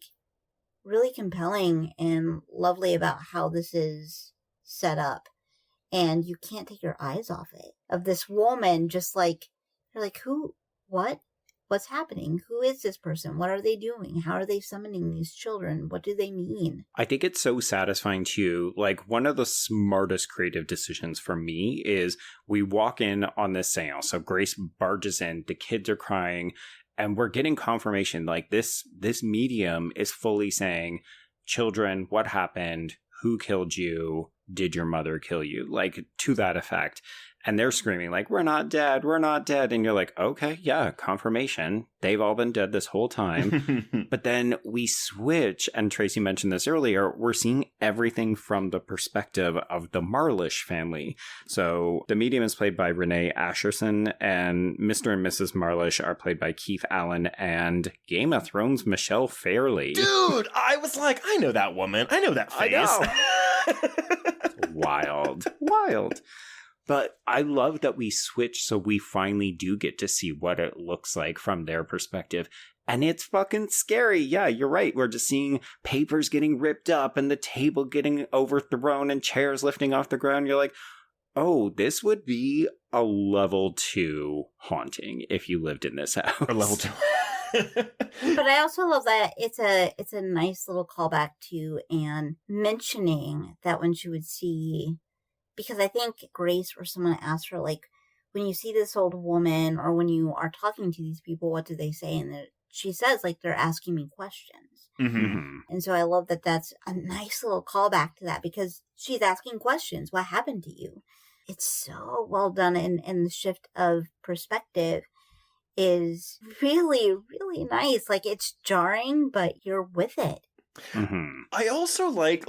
really compelling and lovely about how this is set up. And you can't take your eyes off it. Of this woman just like, you're like, who, what? What's happening? Who is this person? What are they doing? How are they summoning these children? What do they mean? I think it's so satisfying too. Like, one of the smartest creative decisions for me is we walk in on this seance. So Grace barges in, the kids are crying, and we're getting confirmation. Like, this medium is fully saying, children, what happened? Who killed you? Did your mother kill you? Like, to that effect. And they're screaming like, we're not dead, we're not dead. And you're like, okay, yeah, confirmation. They've all been dead this whole time. But then we switch, and Tracy mentioned this earlier, we're seeing everything from the perspective of the Marlish family. So the medium is played by Renee Asherson, and Mr. and Mrs. Marlish are played by Keith Allen and Game of Thrones Michelle Fairley. Dude, I was like, I know that woman. I know that face. I know. Wild. But I love that we switch so we finally do get to see what it looks like from their perspective. And it's fucking scary. Yeah, you're right. We're just seeing papers getting ripped up and the table getting overthrown and chairs lifting off the ground. You're like, oh, this would be a level 2 haunting if you lived in this house. Or level 2. But I also love that it's a nice little callback to Anne mentioning that when she would see... Because I think Grace or someone asked her, like, when you see this old woman or when you are talking to these people, what do they say? And she says, like, they're asking me questions. Mm-hmm. And so I love that that's a nice little callback to that because she's asking questions. What happened to you? It's so well done. And the shift of perspective is really, really nice. Like, it's jarring, but you're with it. Mm-hmm. I also like...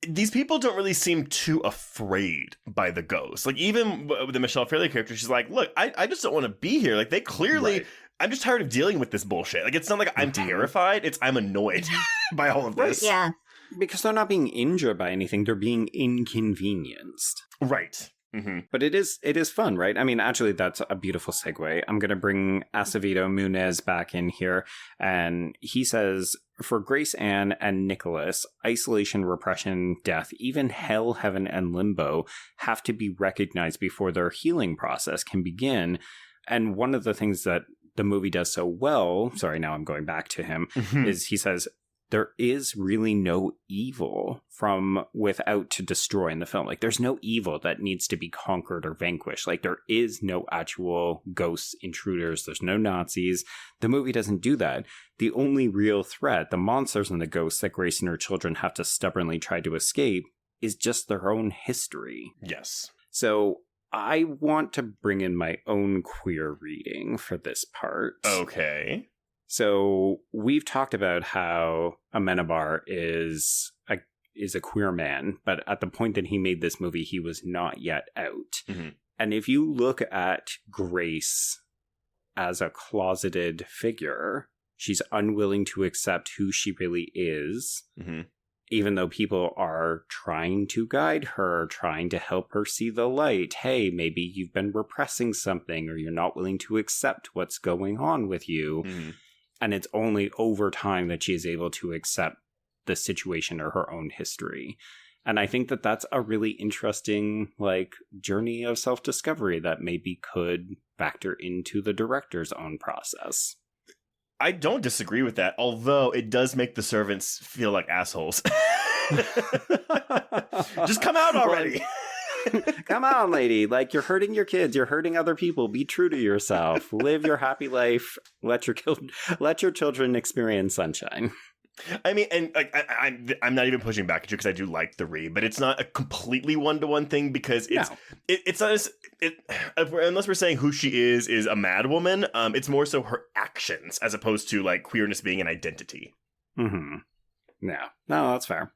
These people don't really seem too afraid by the ghost. Like, even with the Michelle Fairley character, she's like, look, I just don't want to be here. Like, they clearly... Right. I'm just tired of dealing with this bullshit. Like, it's not like I'm terrified. It's I'm annoyed by all of this. Yeah. Because they're not being injured by anything. They're being inconvenienced. Right. Mm-hmm. But it is fun, right? I mean, actually, that's a beautiful segue. I'm going to bring Acevedo-Muñoz back in here. And he says, for Grace Ann and Nicholas, isolation, repression, death, even hell, heaven, and limbo have to be recognized before their healing process can begin. And one of the things that the movie does so well, sorry, now I'm going back to him, is he says, there is really no evil from without to destroy in the film. Like, there's no evil that needs to be conquered or vanquished. Like, there is no actual ghosts, intruders. There's no Nazis. The movie doesn't do that. The only real threat, the monsters and the ghosts that Grace and her children have to stubbornly try to escape, is just their own history. Yes. So I want to bring in my own queer reading for this part. Okay. So we've talked about how Amenábar is a queer man, but at the point that he made this movie, he was not yet out. Mm-hmm. And if you look at Grace as a closeted figure, she's unwilling to accept who she really is, even though people are trying to guide her, trying to help her see the light. Hey, maybe you've been repressing something, or you're not willing to accept what's going on with you. Mm-hmm. And it's only over time that she is able to accept the situation or her own history. And I think that that's a really interesting, like, journey of self-discovery that maybe could factor into the director's own process. I don't disagree with that, although it does make the servants feel like assholes. Just come out already. Come on, lady. Like, you're hurting your kids. You're hurting other people. Be true to yourself. Live your happy life. Let your children experience sunshine. I mean, and like, I'm not even pushing back at you because I do like the read, but it's not a completely one-to-one thing because it's not unless we're saying who she is a mad woman. It's more so her actions as opposed to like queerness being an identity. Mm-hmm. Yeah. No, that's fair.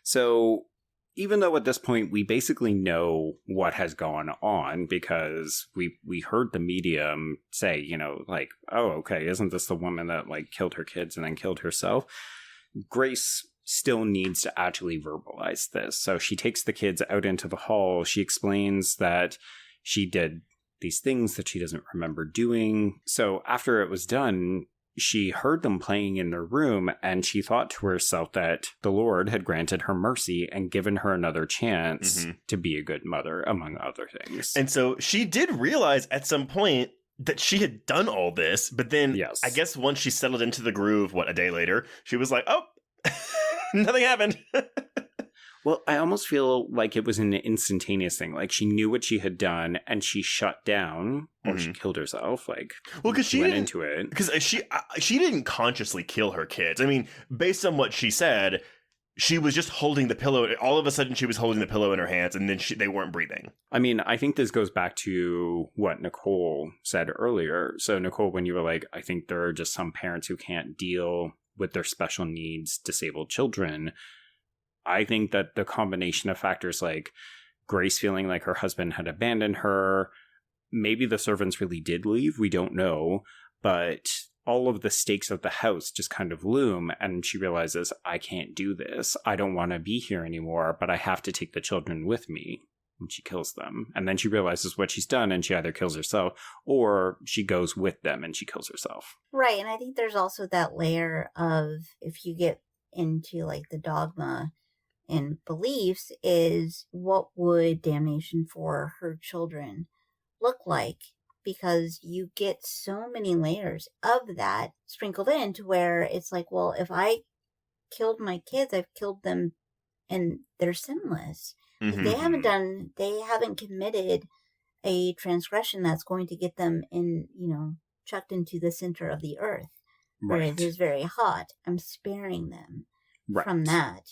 So, even though at this point we basically know what has gone on because we heard the medium say, you know, like, oh, okay, isn't this the woman that like killed her kids and then killed herself? Grace still needs to actually verbalize this. So she takes the kids out into the hall. She explains that she did these things that she doesn't remember doing. So after it was done, she heard them playing in their room, and she thought to herself that the Lord had granted her mercy and given her another chance to be a good mother, among other things. And so she did realize at some point that she had done all this, but then I guess once she settled into the groove, a day later, she was like, oh, nothing happened. Well, I almost feel like it was an instantaneous thing. Like, she knew what she had done, and she shut down, or she killed herself. Like, well, because she went didn't, into it. Because she didn't consciously kill her kids. I mean, based on what she said, she was just holding the pillow. All of a sudden, she was holding the pillow in her hands, and then they weren't breathing. I mean, I think this goes back to what Nicole said earlier. So, Nicole, when you were like, I think there are just some parents who can't deal with their special needs, disabled children. I think that the combination of factors like Grace feeling like her husband had abandoned her, maybe the servants really did leave, we don't know, but all of the stakes of the house just kind of loom, and she realizes, I can't do this. I don't want to be here anymore, but I have to take the children with me. And she kills them. And then she realizes what she's done, and she either kills herself or she goes with them and she kills herself. Right, and I think there's also that layer of, if you get into like the dogma and beliefs, is what would damnation for her children look like? Because you get so many layers of that sprinkled in to where it's like, well, if I killed my kids, I've killed them and they're sinless. They haven't committed a transgression that's going to get them chucked into the center of the earth where it is very hot. I'm sparing them from that.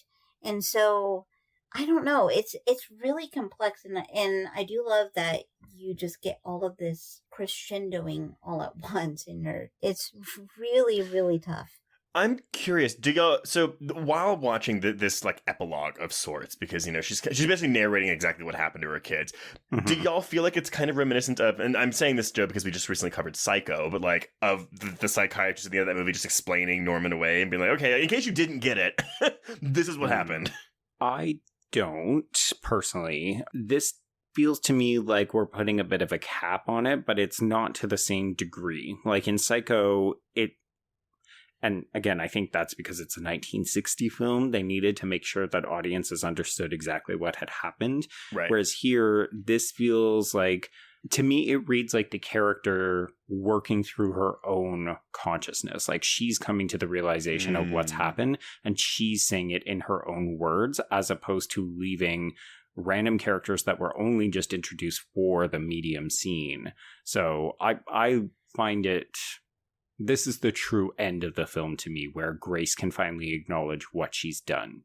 And so, I don't know. It's really complex, and I do love that you just get all of this crescendoing all at once, and it's really, really tough. I'm curious. Do y'all? So while watching this like epilogue of sorts, because she's basically narrating exactly what happened to her kids. Do y'all feel like it's kind of reminiscent of? And I'm saying this, Joe, because we just recently covered Psycho, but like of the psychiatrist at the end of that movie just explaining Norman away and being like, okay, in case you didn't get it, this is what happened. I don't personally. This feels to me like we're putting a bit of a cap on it, but it's not to the same degree. Like in Psycho, and again, I think that's because it's a 1960 film. They needed to make sure that audiences understood exactly what had happened. Right. Whereas here, this feels like, to me, it reads like the character working through her own consciousness. Like she's coming to the realization of what's happened, and she's saying it in her own words, as opposed to leaving random characters that were only just introduced for the medium scene. So I find this is the true end of the film to me, where Grace can finally acknowledge what she's done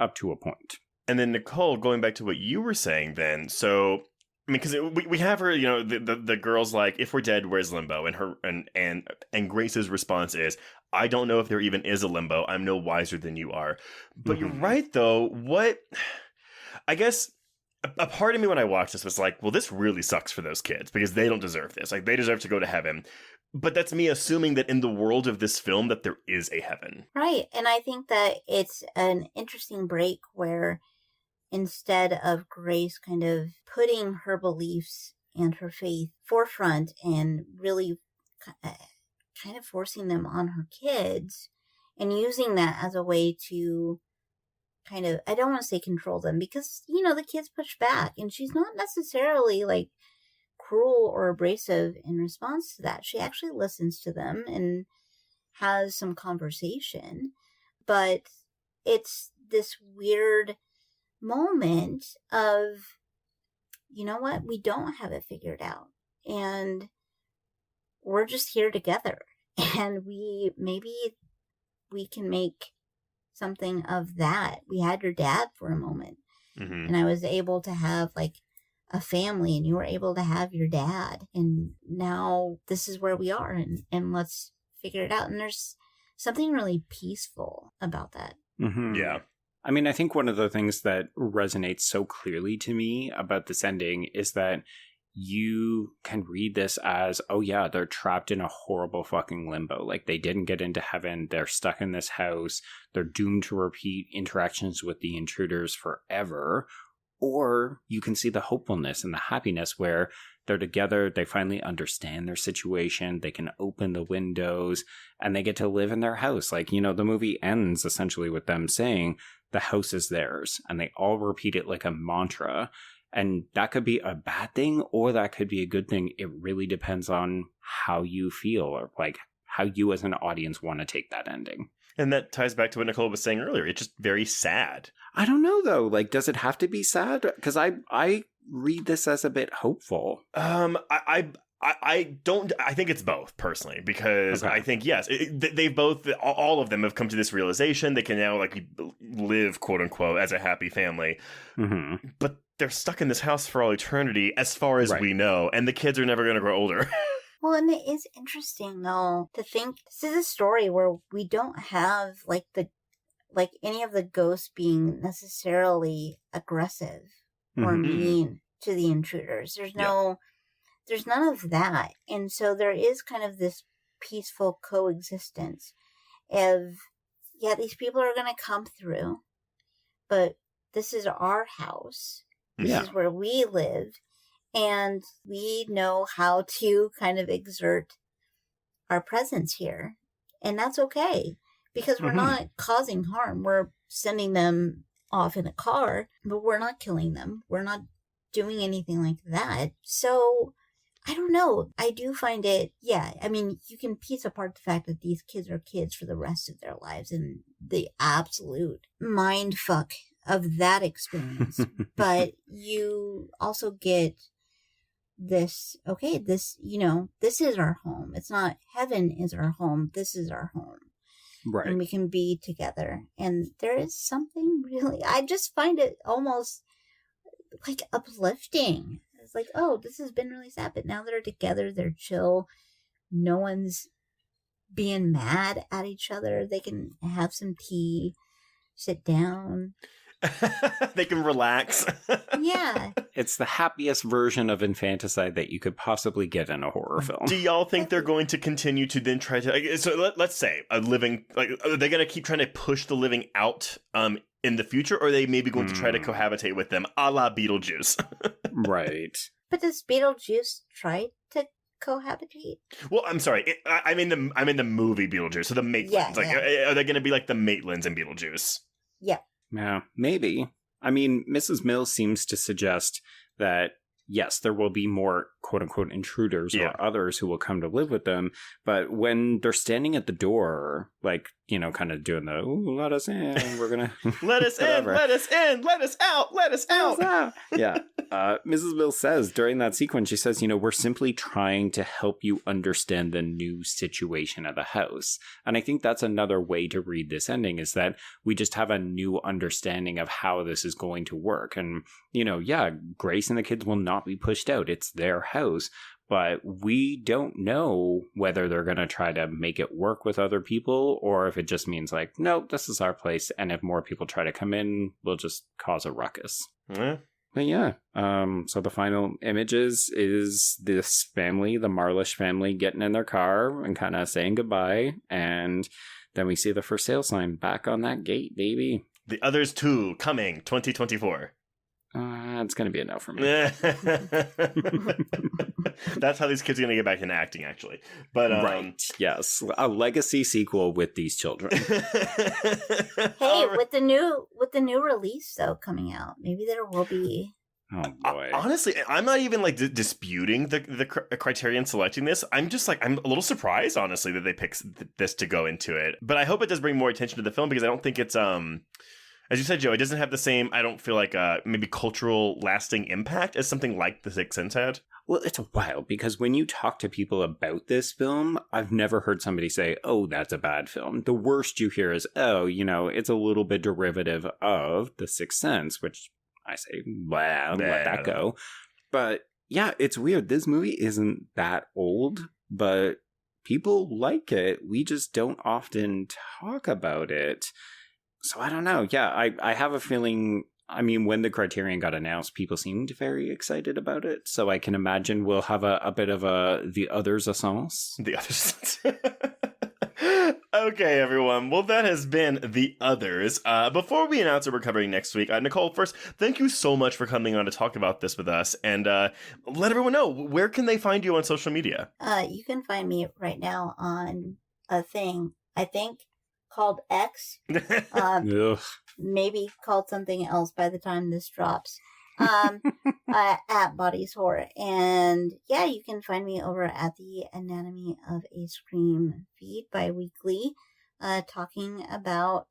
up to a point. And then Nicole, going back to what you were saying then, so I mean, because we have her, the girl's like, if we're dead, where's limbo? And her and Grace's response is, I don't know if there even is a limbo. I'm no wiser than you are. But you're right, though. I guess a part of me when I watched this was like, well, this really sucks for those kids because they don't deserve this. Like, they deserve to go to heaven. But that's me assuming that in the world of this film that there is a heaven. Right. And I think that it's an interesting break where instead of Grace kind of putting her beliefs and her faith forefront and really kind of forcing them on her kids and using that as a way to kind of, I don't want to say control them, because, the kids push back and she's not necessarily like cruel or abrasive in response to that. She actually listens to them and has some conversation, but it's this weird moment of, you know what, we don't have it figured out and we're just here together, and maybe we can make something of that. We had your dad for a moment, and I was able to have like a family, and you were able to have your dad, and now this is where we are, and let's figure it out. And there's something really peaceful about that. Yeah. I mean, I think one of the things that resonates so clearly to me about this ending is that you can read this as, oh yeah, they're trapped in a horrible fucking limbo. Like, they didn't get into heaven. They're stuck in this house. They're doomed to repeat interactions with the intruders forever. Or you can see the hopefulness and the happiness where they're together, they finally understand their situation, they can open the windows, and they get to live in their house. Like, you know, the movie ends essentially with them saying the house is theirs, and they all repeat it like a mantra. And that could be a bad thing, or that could be a good thing. It really depends on how you feel, or like how you as an audience want to take that ending. And that ties back to what Nicole was saying earlier. It's just very sad. I don't know, though. Like, does it have to be sad? Because I read this as a bit hopeful. I don't. I think it's both, personally, because I think, yes, they've both, all of them have come to this realization. They can now, like, live, quote unquote, as a happy family. Mm-hmm. But they're stuck in this house for all eternity, as far as we know, and the kids are never going to grow older. Well, and it is interesting, though, to think this is a story where we don't have, like any of the ghosts being necessarily aggressive or mean to the intruders. There's none of that. And so there is kind of this peaceful coexistence of, yeah, these people are going to come through, but this is our house. This is where we live. And we know how to kind of exert our presence here. And that's okay, because we're not causing harm. We're sending them off in a car, but we're not killing them. We're not doing anything like that. So I don't know. I do find it, I mean, you can piece apart the fact that these kids are kids for the rest of their lives and the absolute mind fuck of that experience. But you also get this, this is our home. It's not heaven is our home. This is our home. Right. And we can be together. And there is something really, I just find it almost like uplifting. It's like, oh, this has been really sad, but now they're together, they're chill. No one's being mad at each other. They can have some tea, sit down. They can relax. Yeah. It's the happiest version of infanticide that you could possibly get in a horror film. Do y'all think they're going to continue to then try to... So let's say a living... Like, are they going to keep trying to push the living out in the future? Or are they maybe going to try to cohabitate with them, a la Beetlejuice? Right. But does Beetlejuice try to cohabitate? Well, I'm sorry. I'm in the movie Beetlejuice, so the Maitlands. Are they going to be like the Maitlands in Beetlejuice? Yeah. Yeah, maybe. I mean, Mrs. Mills seems to suggest that, yes, there will be more quote-unquote intruders or others who will come to live with them, but when they're standing at the door, like, kind of doing the, ooh, let us in, we're gonna... let us in, let us in, let us out, let us out! Yeah. Mrs. Mills says, during that sequence, she says, we're simply trying to help you understand the new situation of the house. And I think that's another way to read this ending, is that we just have a new understanding of how this is going to work. And, Grace and the kids will not be pushed out. It's their house. But we don't know whether they're going to try to make it work with other people, or if it just means like, no, this is our place. And if more people try to come in, we'll just cause a ruckus. Yeah. But so the final images is this family, the Marlish family, getting in their car and kind of saying goodbye. And then we see the for sale sign back on that gate, baby. The Others 2 coming 2024. It's going to be a no for me. That's how these kids are going to get back into acting, actually. But right, yes, a legacy sequel with these children. Hey, with the new release though coming out, maybe there will be. Oh boy! Honestly, I'm not even like disputing the Criterion selecting this. I'm just like, I'm a little surprised, honestly, that they picked this to go into it. But I hope it does bring more attention to the film, because I don't think it's as you said, Joe, it doesn't have the same, I don't feel like, maybe cultural lasting impact as something like The Sixth Sense had. Well, it's wild, because when you talk to people about this film, I've never heard somebody say, oh, that's a bad film. The worst you hear is, oh, it's a little bit derivative of The Sixth Sense, which I say, wow, let that go. But yeah, it's weird. This movie isn't that old, but people like it. We just don't often talk about it. So I don't know. Yeah, I have a feeling, I mean, when the Criterion got announced, people seemed very excited about it. So I can imagine we'll have a bit of the Others essence. The Others. Okay, everyone. Well, that has been The Others. Before we announce what we're covering next week, Nicole, first, thank you so much for coming on to talk about this with us. And let everyone know, where can they find you on social media? You can find me right now on a thing, I think, called X. Maybe called something else by the time this drops. At Bodies Horror. And yeah, you can find me over at the Anatomy of a Scream feed bi-weekly, talking about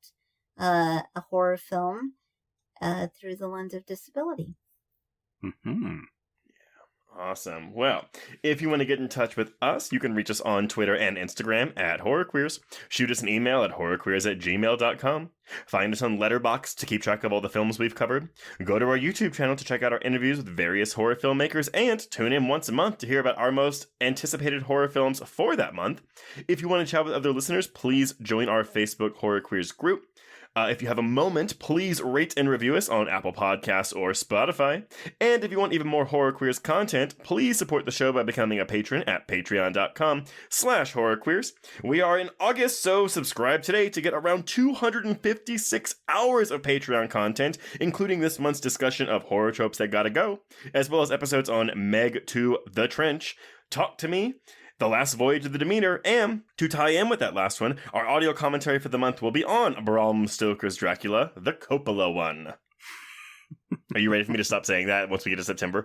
a horror film through the lens of disability. Mm-hmm. Awesome. Well, if you want to get in touch with us, you can reach us on Twitter and Instagram at HorrorQueers. Shoot us an email at horrorqueers@gmail.com. Find us on Letterboxd to keep track of all the films we've covered. Go to our YouTube channel to check out our interviews with various horror filmmakers, and tune in once a month to hear about our most anticipated horror films for that month. If you want to chat with other listeners, please join our Facebook HorrorQueers group. If you have a moment, please rate and review us on Apple Podcasts or Spotify. And if you want even more Horror Queers content, please support the show by becoming a patron at patreon.com/horrorqueers. We are in August, so subscribe today to get around 256 hours of Patreon content, including this month's discussion of horror tropes that gotta go, as well as episodes on Meg 2 The Trench, Talk to Me, The Last Voyage of the Demeter, and, to tie in with that last one, our audio commentary for the month will be on Bram Stoker's Dracula, the Coppola one. Are you ready for me to stop saying that once we get to September?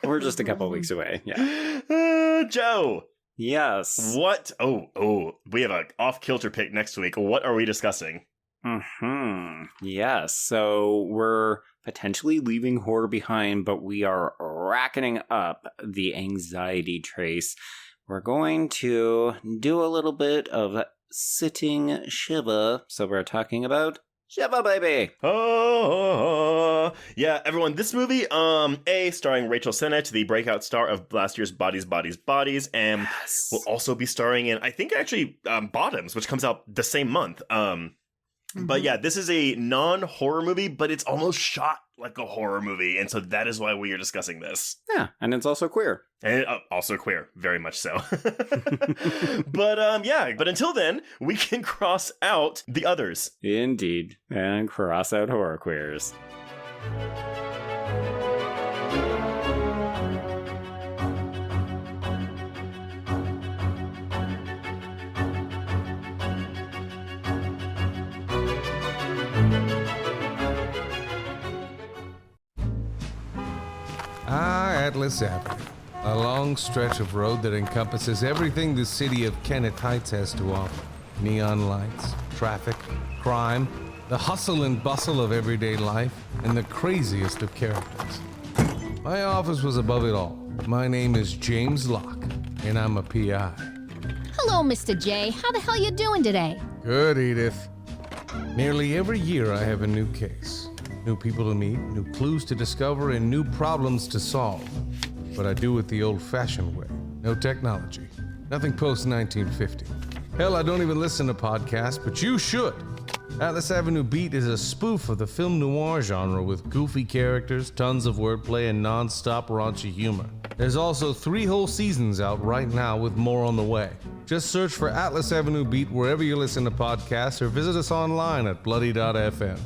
We're just a couple weeks away, yeah. Joe! Yes. What? Oh, we have an off-kilter pick next week. What are we discussing? Yes, so we're potentially leaving horror behind, but we are racking up the anxiety trace. We're going to do a little bit of sitting Shiva, so we're talking about Shiva Baby. Oh, yeah, everyone, this movie, starring Rachel Sennett, the breakout star of last year's Bodies, and will also be starring in, I think, actually, Bottoms, which comes out the same month. But yeah, this is a non-horror movie, but it's almost shot like a horror movie, and so that is why we are discussing this. Yeah, and it's also queer. And also queer, very much so. But until then, we can cross out The Others. Indeed, and cross out horror queers. Atlas Avenue, a long stretch of road that encompasses everything the city of Kennett Heights has to offer. Neon lights, traffic, crime, the hustle and bustle of everyday life, and the craziest of characters. My office was above it all. My name is James Locke, and I'm a PI. Hello, Mr. J. How the hell you doing today? Good, Edith. Nearly every year I have a new case. New people to meet, new clues to discover, and new problems to solve. But I do it the old-fashioned way. No technology. Nothing post-1950. Hell, I don't even listen to podcasts, but you should. Atlas Avenue Beat is a spoof of the film noir genre with goofy characters, tons of wordplay, and non-stop raunchy humor. There's also 3 whole seasons out right now with more on the way. Just search for Atlas Avenue Beat wherever you listen to podcasts or visit us online at bloody.fm.